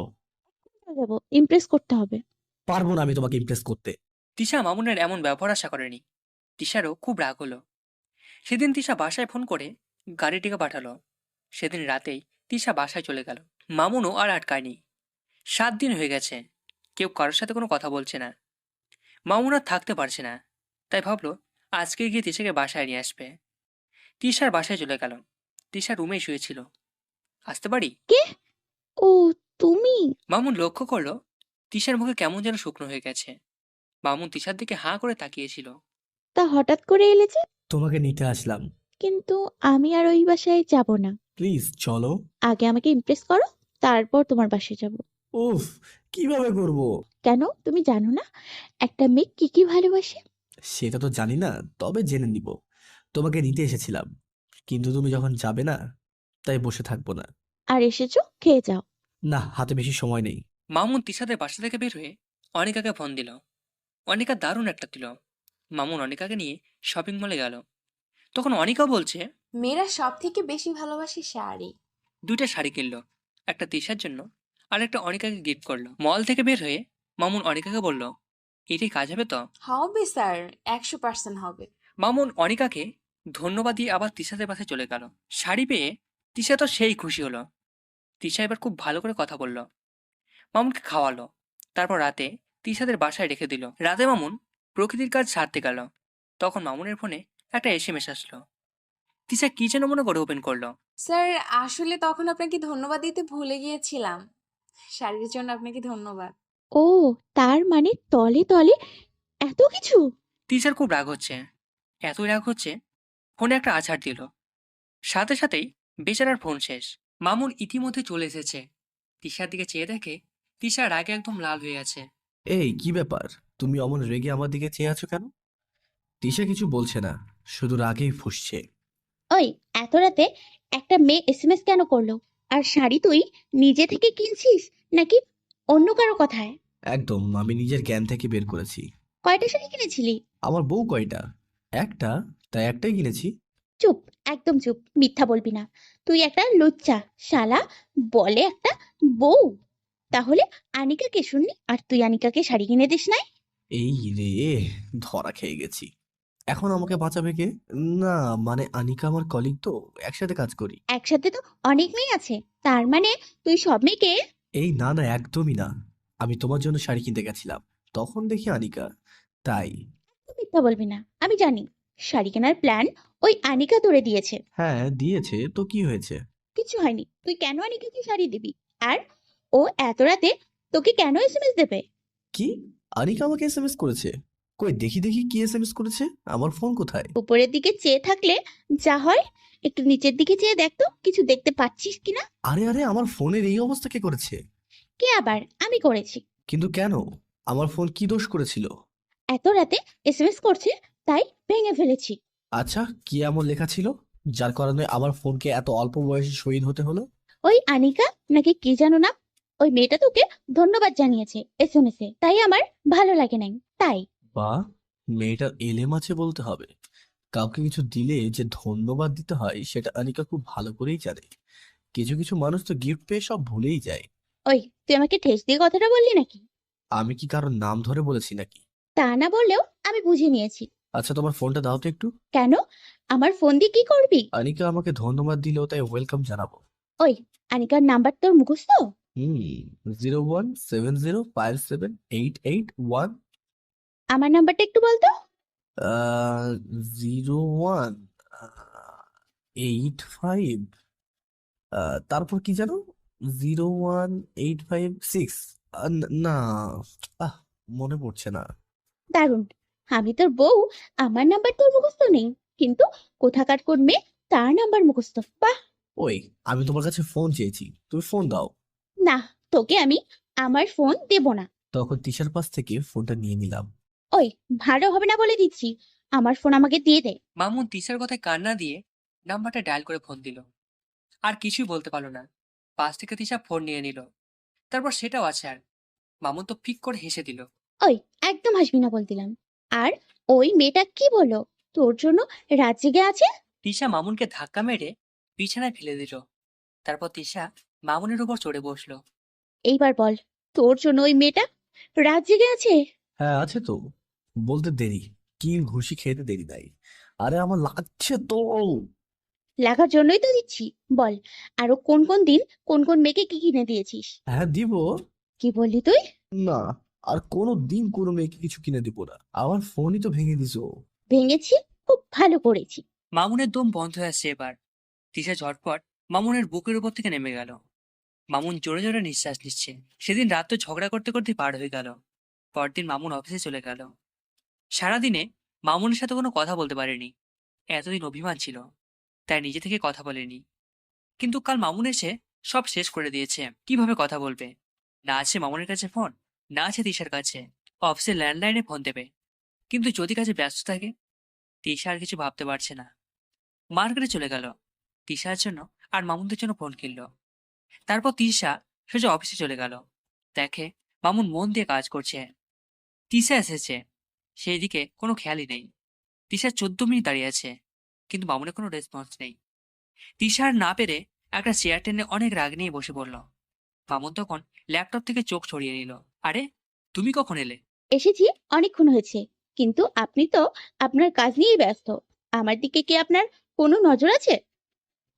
যাবো, ইমপ্রেস করতে হবে। পারবো না আমি তোমাকে ইমপ্রেস করতে। তিশা মামুনের এমন ব্যবহার আশা করেনি। তিশারও খুব রাগ হলো। সেদিন তিশা বাসায় ফোন করে গাড়িটিকে পাঠালো। সেদিন রাতেই তিশা বাসায় চলে গেল। মামুনও আর আটকায়নি। 7 দিন হয়ে গেছে, কেউ কারোর সাথে কোনো কথা বলছে না। মামুন আর থাকতে পারছে না, তাই ভাবলো আজকে গিয়ে তিশাকে বাসায় নিয়ে আসবে। তিশার বাসায় চলে গেল। তিশা রুমেই শুয়েছিল। আসতে পারি? কে? ও, তুমি? মামুন লক্ষ্য করলো তিশার মুখে কেমন যেন শুকনো হয়ে গেছে। মামুন তিশার দিকে হাঁ করে তাকিয়েছিল। তা হঠাৎ করে এলে যে? তোমাকে নিতে আসলাম। কিন্তু আমি আর ওই বাসায় যাব না। প্লিজ চলো। আগে আমাকে ইমপ্রেস করো, তারপর তোমার বাসায় যাব। উফ, কিভাবে করব? কেন, তুমি জানো না একটা মেয়ে কি কি ভালোবাসে? সেটা তো জানি না, তবে জেনে নিব। তোমাকে নিতে এসেছিলাম, কিন্তু তুমি যখন যাবে না, তাই বসে থাকবো না। আর এসেছো, খেয়ে যাও। না, হাতে বেশি সময় নেই। মামুন তিশাদের বাসা থেকে বের হয়ে অনিকাকে ফোন দিল। অনিকা দারুণ একটা দিল। মামুন অনিকাকে নিয়ে শপিং মলে গেল। তখন অনিকা বলছে, মেয়েরা সব থেকে বেশি ভালোবাসে শাড়ি। 2টা শাড়ি কিনলো, একটা তিশার জন্য আর একটা অনিকাকে গিফট করলো। মল থেকে বের হয়ে মামুন অনিকাকে বলল, এটাই কাজ হবে তো? হবে স্যার, 100% হবে। মামুন অনিকাকে ধন্যবাদ দিয়ে আবার তিশাদের বাসায় চলে গেল। শাড়ি পেয়ে তিশা তো সেই খুশি হলো। তিশা এবার খুব ভালো করে কথা বলল, মামুনকে খাওয়ালো। তারপর রাতে তিশাদের বাসায় রেখে দিল। রাতে মামুন প্রকৃতির কাজ সারতে গেল। তখন মামুনের ফোনে একটা এসএমএস আসলো। তিশা কি যেন মনে করে ওপেন করলো। স্যার, আসলে তখন আপনাকে ধন্যবাদ দিতে ভুলে গিয়েছিলাম। শাড়ির জন্য আপনাকে ধন্যবাদ। ও, তার মানে তলে তলে এত কিছু। তিশার খুব রাগ হচ্ছে, এত রাগ হচ্ছে ফোনে একটা আছাড় দিল। সাথে সাথেই বেচারার ফোন শেষ। মামুন ইতিমধ্যে চলে এসেছে। তিশার দিকে চেয়ে দেখে তিশা রাগে একদম লাল হয়ে আছে। এই কি ব্যাপার, তুমি অমন রেগে আমার দিকে চেয়ে আছো কেন? তিশা কিছু বলছে না, শুধু রাগেই ফুঁসছে। ওই, এত রাতে একটা মেয়ে এসএমএস কেন করলো? আর শাড়ি তুই নিজে থেকে কিনছিস নাকি অন্য কারো কথায়? একদম, আমি নিজের জ্ঞান থেকে বের করেছি। কয়টা শাড়ি কিনেছিলি? আমার বউ কয়টা? একটা, তাই একটাই কিনেছি। চুপ, একদম চুপ, মিথ্যা বলবি না। তুই একটা লুচ্চা শালা, বলে একটা বউ। তাহলে আনিকাকে শুনলি, আর তুই আনিকাকে শাড়ি কিনে দিস নাই? এই রে, ধরা খেয়ে গেছি। এখন আমাকে বাঁচাবে কে? না, মানে আনিকা আমার কলিগ তো, একসাথে কাজ করি। একসাথে তো অনেক মেয়ে আছে, তার মানে তুই সব মেয়েকে। এই না না, একদমই না। আমি তোমার জন্য শাড়ি কিনতে গেছিলাম, তখন দেখি আনিকা, তাই। তুই মিথ্যা বলবি না, আমি জানি শাড়ি কেনার প্ল্যান ওই আনিকা তোরে দিয়েছে। হ্যাঁ দিয়েছে তো, কি হয়েছে? কিছু হয়নি, তুই কেন আনিকাকে শাড়ি দিবি? আর ও এত রাতে তোকে কেন এসএমএস দেবে? কি? আনিকা আমাকে এসএমএস করেছে? কই দেখি দেখি, কি এসএমএস করেছে? আমার ফোন কোথায়? উপরের দিকে চেয়ে থাকলে যা হয়, একটু নিচের দিকে চেয়ে দেখ তো কিছু দেখতে পাচ্ছিস কিনা। আরে আরে, আমার ফোনের এই অবস্থা কে করেছে? কে আবার? আমি করেছি। কিন্তু কেন? আমার ফোন কি দোষ করেছিল? এত রাতে এসএমএস করছে, তাই ভেঙে ফেলেছি। আচ্ছা, কি এমন লেখা ছিল যার কারণে আমার ফোনকে এত অল্প বয়সে শহীদ হতে হলো? ওই আনিকা নাকি কি জানো না, ওই মেয়েটা তোকে ধন্যবাদ জানিয়েছে এসএমএস এ, তাই আমার ভালো লাগে নাই, তাই। বা, মেয়েটার এলেম আছে বলতে হবে। কাউকে কিছু দিলে যে ধন্যবাদ দিতে হয় সেটা আনিকা খুব ভালো করেই জানে। কিছু কিছু মানুষ তো গিফট পেয়ে সব ভুলেই যায়। ওই, তুই আমাকে ঠেস দিয়ে কথাটা বললি নাকি? আমি কি কারোর নাম ধরে বলেছি নাকি? তা না বললেও আমি বুঝে নিয়েছি। আচ্ছা, তোমার ফোনটা দাও তো একটু। কেন? আমার ফোন দিয়ে কি করবি? আনিকা আমাকে ধন্যবাদ দিলেও তাই ওয়েলকাম জানাবো। ওই, আনিকার নাম্বার তোর মুখস্থ? 0170578881। আমার নাম্বারটা একটু বলতো। 0185, তারপর কি জানো, 01856। না, আহ মনে পড়ছে না। দারুণ, আমি তোর বউ, আমার নাম্বার তোর মুখস্থ নেই, কিন্তু কোথাকার কোন মেয়ে তার নাম্বার মুখস্থ, বাহ। ওই, আমি তোমার কাছে ফোন চেয়েছি, তুমি ফোন দাও। না, তোকে আমি আমার ফোন দেব না। তখন তিশার পাশ থেকে ফোনটা নিয়ে নিলাম। ওই, ভালো হবে না বলে দিচ্ছি, আমার ফোন আমাকে দিয়ে দে। মামুন তিশার কথায় কান্না দিয়ে নাম্বারটা ডায়াল করে ফোন দিল। আর কিছুই বলতে পারলো না। পাশ থেকে তিশা ফোন নিয়ে নিল। তারপর সেটাও আছে আর মামুন তো ফিক করে হেসে দিল। ওই, একদম হাসবি না বল দিলাম। আর ওই মেয়েটা কি বললো তোর জন্য রাত জেগে আছে? তিশা মামুনকে ধাক্কা মেরে বিছানায় ফেলে দিল। তারপর তিশা মামুনের উপর চড়ে বসলো। এইবার বল, তোর জন্য ওই মেয়েটা রাত জেগে আছে? হ্যাঁ আছে তো, বলতে দেরি, কি ঘুষি খেতে দেরি নাই। আরে আমার লাগছে তো। লাগার জন্যই তো দিচ্ছি। বল, আরো কোন কোন দিন কোন কোন মেয়েকে কি কিনে দিয়েছিস? হ্যাঁ দিব। কি বললি তুই? না, আর কোনো দিন কোনো মেয়েকে কিছু কিনে দিব না। আমার ফোনই তো ভেঙে দিছো। ভেঙেছি, খুব ভালো করেছি। মামুনের দম বন্ধ হয়ে আসছে এবার। তিশা ঝটপট মামুনের বুকের উপর থেকে নেমে গেল। মামুন জোরে জোরে নিঃশ্বাস নিচ্ছে। সেদিন রাত তো ঝগড়া করতে করতে পার হয়ে গেল। পরদিন মামুন অফিসে চলে গেল। সারাদিনে মামুনের সাথে কোনো কথা বলতে পারেনি। এতদিন অভিমান ছিল, তাই নিজে থেকে কথা বলেনি। কিন্তু কাল মামুন এসে সব শেষ করে দিয়েছে। কিভাবে কথা বলবে? না আছে মামুনের কাছে ফোন, না আছে তিশার কাছে। অফিসের ল্যান্ডলাইনে ফোন দেবে, কিন্তু যদি কাজে ব্যস্ত থাকে। তিশা আর কিছু ভাবতে পারছে না। মার্কেটে চলে গেল তিশার জন্য আর মামুনদের জন্য ফোন কিনলো। তারপর তিশা সোজা অফিসে চলে গেল। দেখে মামুন মন দিয়ে কাজ করছে। তিশা এসেছে, সেই দিকে কোনো খেয়ালই নেই। তিশা 14 মিনিট দাঁড়িয়ে আছে, কিন্তু মামুনের কোনো রেসপন্স নেই। তিশা আর না পেরে একটা চেয়ার টেনে অনেক রাগ নিয়ে বসে পড়ল। মামুন তখন ল্যাপটপ থেকে চোখ সরিয়ে নিল। আরে, তুমি কখন এলে? এসেছি, অনেকক্ষণ হয়েছে, কিন্তু আপনি তো আপনার কাজ নিয়েই ব্যস্ত। আমার দিকে কি আপনার কোনো নজর আছে?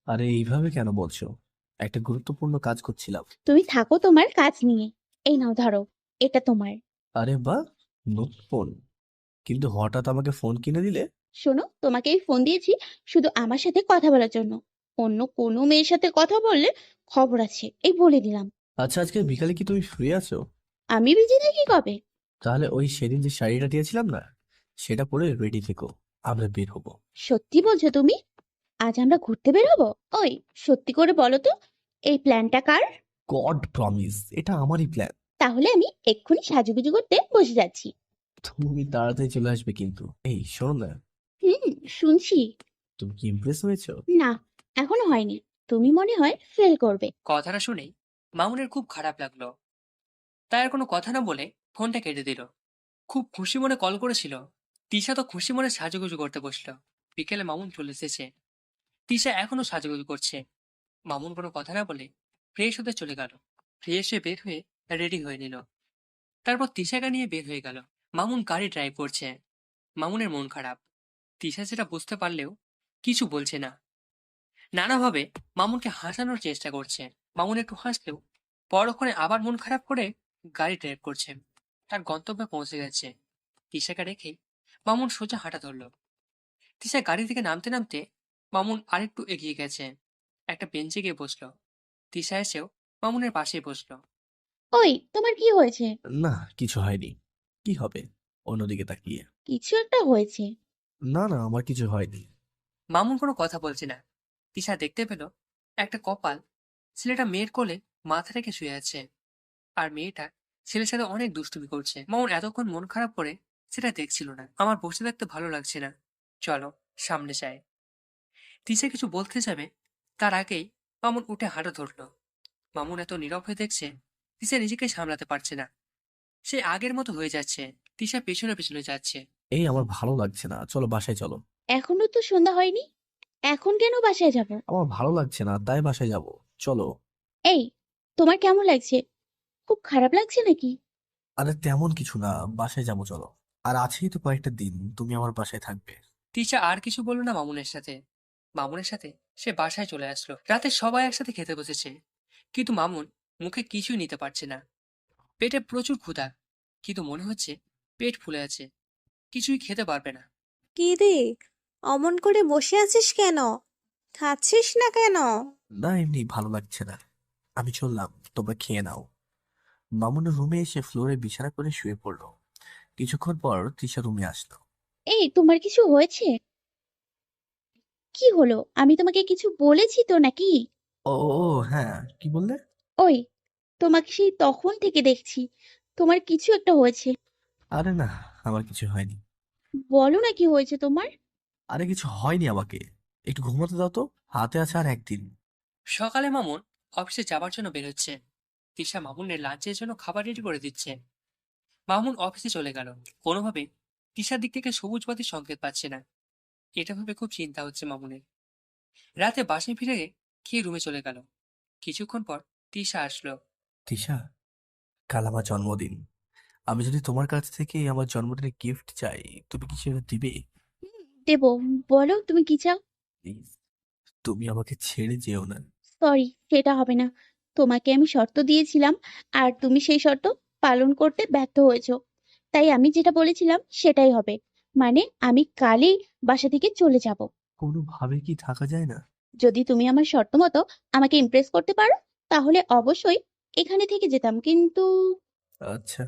আরে এইভাবে কেন বলছো? একটা গুরুত্বপূর্ণ কাজ করছিলাম। তুমি থাকো তোমার কাজ নিয়ে। এই নাও ধরো, এটা তোমার। আরে বাহ, নতুন ফোন! কিন্তু হঠাৎ আমাকে ফোন কিনে দিলে? শোনো, তোমাকে এই ফোন দিয়েছি শুধু আমার সাথে কথা বলার জন্য। অন্য কোনো মেয়ের সাথে কথা বললে খবর আছে, এই বলে দিলাম। আচ্ছা, আজকে বিকালে কি তুমি ফ্রি আছো? আমি বিজি থাকি কবে? তাহলে ওই সেদিন যে শাড়িটা দিয়েছিলাম না, সেটা পরে রেডি থেকো, আমরা বের হবো। সত্যি বলছো তুমি? আজ আমরা ঘুরতে বের হবো? ওই, সত্যি করে বলো তো, এই প্ল্যানটা কার? গড প্রমিস, এটা আমারই প্ল্যান। তাহলে আমি এক্ষুনি সাজুগুজু করতে বসে যাচ্ছি। তুমি তাড়াতাড়ি চলে আসবে কিন্তু। এই শোনো না, হুম, শুনছি। তুমি কি ইমপ্রেস হয়েছো? না, এখনো হয়নি। তুমি মনে হয় ফেল করবে। কথাটা শুনেই মামুনের খুব খারাপ লাগলো। তাই আর কোনো কথা না বলে ফোনটা কেটে দিল। খুব খুশি মনে কল করেছিল। তিশা তো খুশি মনে সাজুগুজু করতে বসলো। বিকেলে মামুন চলে এসেছে। তিশা এখনো সাজুগুজু করছে। মামুন কোনো কথা না বলে ফ্রেশ হতে চলে গেল। ফ্রেশ হয়ে বের হয়ে রেডি হয়ে নিল। তারপর তিশাকে নিয়ে বের হয়ে গেল। মামুন গাড়ি ড্রাইভ করছে। মামুনের মন খারাপ। তিশা সেটা বুঝতে পারলেও কিছু বলছে না। নানাভাবে মামুনকে হাসানোর চেষ্টা করছে। মামুন একটু হাসলেও পরক্ষণে আবার মন খারাপ করে গাড়ি ড্রাইভ করছে। তার গন্তব্যে পৌঁছে গেছে। তিশাকে রেখে মামুন সোজা হাঁটা ধরল। তিশা গাড়ি থেকে নামতে নামতে মামুন আরেকটু এগিয়ে গেছে। একটা বেঞ্চে গিয়ে বসলো। তিশা এসেও মামুনের পাশেই বসলো। ওই, তোমার কি হয়েছে? না, কিছু হয়নি। কি হবে অন্যদিকে তাকিয়ে? কিছু একটা হয়েছে। না না, আমার কিছু হয়নি। মামুন কোনো কথা বলছে না। তিশা দেখতে পেল একটা কপাল। ছেলেটা মেয়ের কোলে মাথা রেখে শুয়ে আছে, আর মেয়েটা ছেলের সাথে অনেক দুষ্টুমি করছে। মামুন এতক্ষণ মন খারাপ করে সেটা দেখছিল না। আমার বসে থাকতে ভালো লাগছে না, চলো সামনে যাই। তিশা কিছু বলতে যাবে, তার আগেই মামুন উঠে হাঁটা ধরলো। মামুন এত নীরব হয়ে দেখছে, তিশা নিজেকে সামলাতে পারছে না। সে আগের মতো হয়ে যাচ্ছে। তিশা পেছনে পেছনে যাচ্ছে। এই আমার ভালো লাগছে না, চলো বাসায় চলো। এখনো তো সন্ধ্যা হয়নি, এখন কেন বাসায় যাব? আমার ভালো লাগছে না, তাই বাসায় যাব। চলো। এই, তোমার কেমন লাগছে? খুব খারাপ লাগছে নাকি? আরে তেমন কিছু না, বাসায় যাবো চলো। আর আছেই তো কয়েকটা দিন, তুমি আমার বাসায় থাকবে। তিশা আর কিছু বলল না মামুনের সাথে। মামুনের সাথে সে বাসায় চলে আসলো। রাতে সবাই একসাথে খেতে বসেছে, কিন্তু মামুন মুখে কিছুই নিতে পারছে না। পেটে প্রচুর ক্ষুধা, কিন্তু মনে হচ্ছে পেট ফুলে আছে, কিছুই খেতে পারবে না। কি রে, অমন করে বসে আছিস কেন? খাচ্ছিস না কেন? না, এমনি ভালো লাগছে না। আমি চললাম, তোমরা খেয়ে নাও। মামুনের রুমে এসে ফ্লোরে বিছানা করে শুয়ে পড়লো। কিছুক্ষণ পর তৃষা রুমে আসলো। এই, তোমার কিছু হয়েছে? কি হলো? আমি তোমাকে কিছু বলেছি তো নাকি? ও ও, হ্যাঁ, কি বললে? ওই, তোমাকে সেই তখন থেকে দেখছি, তোমার কিছু একটা হয়েছে। আরে না, আমার কিছু হয়নি। বলো না কি হয়েছে তোমার। আরে কিছু হয়নি, আমাকে একটু ঘুমাতে দাও তো, হাতে আছে আর একদিন। সকালে মামুন অফিসে যাবার জন্য বেরোচ্ছে। তিশা মামুনের লাঞ্চের জন্য খাবার রেডি করে দিচ্ছে। মামুন অফিসে চলে গেল। কোনোভাবে তিশার দিক থেকে সবুজ বাতির সংকেত পাচ্ছে না। এটা ভেবে খুব চিন্তা হচ্ছে মামুনের। রাতে বাসায় ফিরে খেয়ে রুমে চলে গেল। কিছুক্ষণ পর তিশা আসলো। তৃষা, কাল আমার জন্মদিন। আমি যদি তোমার কাছ থেকে আমার জন্মদিনের গিফট চাই, তুমি কি সেটা দিবে? দেবো, বলো তুমি কি চাও। প্লিজ, তুমি আমাকে ছেড়ে যেও না। সরি, সেটা হবে না। তোমাকে আমি শর্ত দিয়েছিলাম, আর তুমি সেই শর্ত পালন করতে ব্যর্থ হয়েছো। তাই আমি যেটা বলেছিলাম সেটাই হবে। মানে আমি কালই বাসা থেকে চলে যাব। কোনোভাবে কি থাকা যায় না? যদি তুমি আমার শর্ত মতো আমাকে ইমপ্রেস করতে পারো, তাহলে অবশ্যই এখানে থেকে যেতাম, কিন্তু আচ্ছা,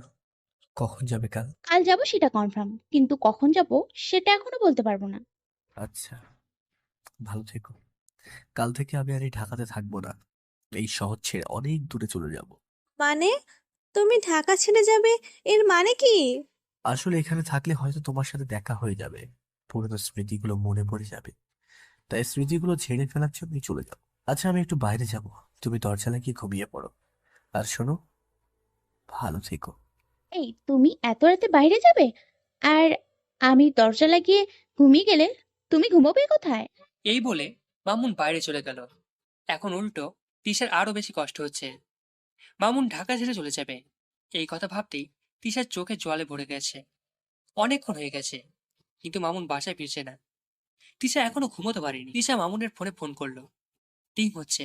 কখন যাবে কাল? কাল যাব সেটা কনফার্ম, কিন্তু কখন যাব সেটা এখনো বলতে পারবো না। আচ্ছা, ভালো থেকো। কাল থেকে আমি আর এই ঢাকাতে থাকবো না। এই শহর ছেড়ে অনেক দূরে চলে যাব। মানে তুমি ঢাকা ছেড়ে যাবে, এর মানে কি? আসলে এখানে থাকলে হয়তো তোমার সাথে দেখা হয়ে যাবে, পুরনো স্মৃতিগুলো মনে পড়ে যাবে, তাই স্মৃতিগুলো ঝেড়ে ফেলার জন্যই চলে যাব। আচ্ছা, আমি একটু বাইরে যাব, তুমি দরজা লাগিয়ে ঘুমিয়ে পড়ো। আর শোনো, ভালো থেকো। এই, তুমি এত রাতে বাইরে যাবে? আর আমি দরজা লাগিয়ে ঘুমিয়ে গেলে তুমি ঘুমোবে কোথায়? এই বলে মামুন বাইরে চলে গেল। এখন উল্টো তিশার আরো বেশি কষ্ট হচ্ছে। মামুন ঢাকা ছেড়ে চলে যাবে, এই কথা ভাবতেই তিশার চোখে জলে ভরে গেছে। অনেকক্ষণ হয়ে গেছে, কিন্তু মামুন বাসায় ফিরছে না। তিশা এখনো ঘুমোতে পারেনি। তিশা মামুনের ফোনে ফোন করলো, টিং হচ্ছে,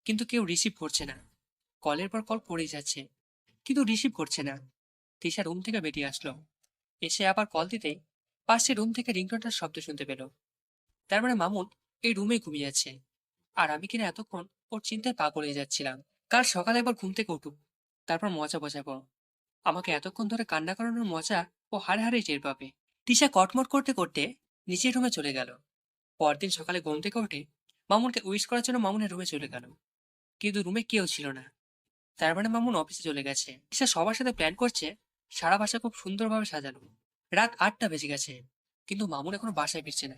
কিন্তু কেউ রিসিভ করছে না। কলের পর কল করেই যাচ্ছে, কিন্তু রিসিভ করছে না। তিশা রুম থেকে বেরিয়ে আসলো। এসে আবার কল দিতেই পাশের রুম থেকে রিংটোনটার শব্দ শুনতে পেল। তার মানে মামুন এই রুমে ঘুমিয়ে আছে। আর আমি কিনা এতক্ষণ ওর চিন্তায় পাগল হয়ে যাচ্ছিলাম। কাল সকালে একবার ঘুম থেকে উঠুক, তারপর মজা বোঝাবো। আমাকে এতক্ষণ ধরে কান্না করানোর মজা ও হাড়ে হাড়ে টের পাবে। তিশা কটমট করতে করতে নিচের রুমে চলে গেল। পরদিন সকালে ঘুম থেকে উঠে মামুনকে উইশ করার জন্য মামুনের রুমে চলে গেল, কিন্তু রুমে কেউ ছিল না। তার মানে মামুন অফিসে চলে গেছে। তিশা সবার সাথে প্ল্যান করছে সারা বাসা খুব সুন্দরভাবে সাজানো। রাত 8টা বেজে গেছে, কিন্তু মামুন এখনো বাসায় ফিরছে না।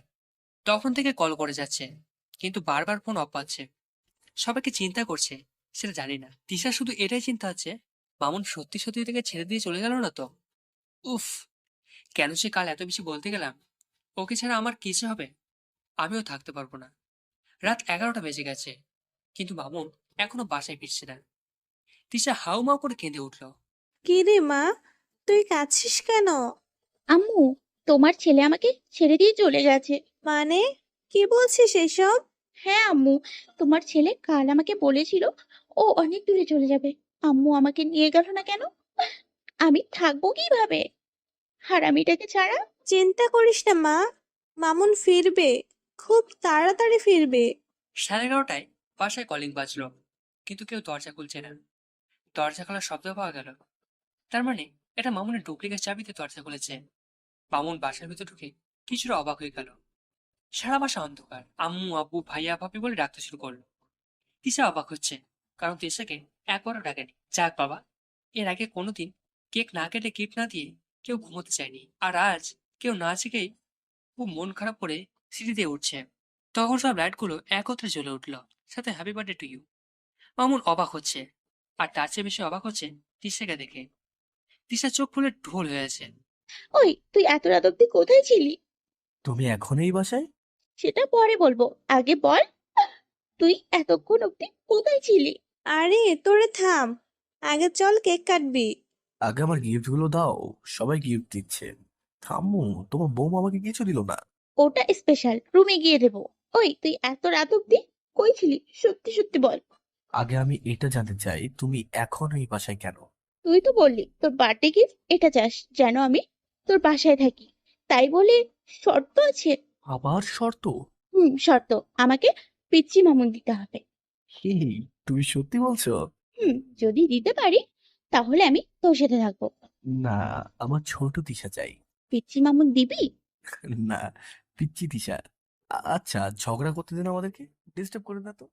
তখন থেকে কল করে যাচ্ছে, কিন্তু বারবার ফোন অফ পাচ্ছে। সবাইকে চিন্তা করছে সেটা জানি না। তিশা শুধু এটাই চিন্তা হচ্ছে, মামুন সত্যি সত্যি থেকে ছেড়ে দিয়ে চলে গেল না তো? উফ, কেন সে কাল এত বেশি বলতে গেলাম? ওকে ছাড়া আমার কিছু হবে? আমিও থাকতে পারবো না। রাত 11টা বেজে গেছে, কিন্তু মামুন এখনো বাসায় ফিরছে না। তিশা হাউমাউ করে কেঁদে উঠল। কি রে মা, তুই কাঁদছিস কেন? আম্মু, তোমার ছেলে আমাকে ছেড়ে দিয়ে চলে গেছে। মানে কি বলছিস এসব? হ্যাঁ আম্মু, তোমার ছেলে কাল আমাকে বলেছিল ও অনেক দূরে চলে যাবে। আম্মু আমাকে নিয়ে গেল না কেন? আমি থাকবো কিভাবে হারামিটাকে ছাড়া? চিন্তা করিস না মা, মামুন ফিরবে, খুব তাড়াতাড়ি ফিরবে। 11:30টায় বাসায় কলিং বাজলো, কিন্তু কেউ দরজা খুলছে না। দরজা খোলার শব্দ পাওয়া গেল, তার মানে এটা মামুনের ডুপ্লিকেট চাবিতে দরজা খুলেছে। মামুন বাসার ভিতর ঢুকে কিছুটা অবাক হয়ে গেল। সারা বাসা অন্ধকার। আম্মু আব্বু ভাইয়া ভাবি বলে ডাকতে শুরু করলো। তিশা অবাক হচ্ছে, কারণ তিশাকে একবারও ডাকেনি। যাক বাবা, এর আগে কোনোদিন কেক না কেটে গিফট না দিয়ে কেউ ঘুমোতে চায়নি, আর আজ কেউ না জেগেই খুব মন খারাপ করে সিঁড়ি দিয়ে উঠছে। তখন সব লাইটগুলো একত্রে জ্বলে উঠলো, সাথে happy birthday to you. Mamun অবাক হচ্ছে, আর তার চেয়ে বেশি অবাক হচ্ছে তিশাকে দেখে। তিশার চোখ ফুলে ঢোল হয়ে আছে। ওই, তুই এত রাত অব্দি কোথায় ছিলি? তুমি এখন এই বাসায়? সেটা পরে বলবো, আগে বল তুই এতক্ষণ অব্দি কোথায় ছিলি? আরে তোরে থাম, আগে চল কেক কাটবি। আগে আমার গিফটগুলো দাও, সবাই গিফট দিচ্ছে। থামু, তোমার বৌমা আমাকে কিছু দিল না। ওটা স্পেশাল, রুমে গিয়ে দেবো। ওই, তুই এত রাত অব্দি কই ছিলি? সত্যি সত্যি বল। আগে আমি এটা জানতে চাই, তুমি এখনো এই বাসায় কেন? তুই তো বললি তোর বার্থডে গিফট এটা চাস যেন আমি তোর বাসায় থাকি, তাই বলে শর্ত আছে? আবার শর্ত? শর্ত, আমাকে পিচ্চি মামুন দিতে হবে। হি, তুমি সত্যি বলছো? যদি দিতে পারি তাহলে আমি তোর সাথে থাকবো। না, আমার ছোট তিশা চাই। পিচ্চি মামুন দিবি? না, পিচ্চি তিশা। আচ্ছা, ঝগড়া করতে দিন আমাদেরকে, ডিস্টার্ব করে না তো।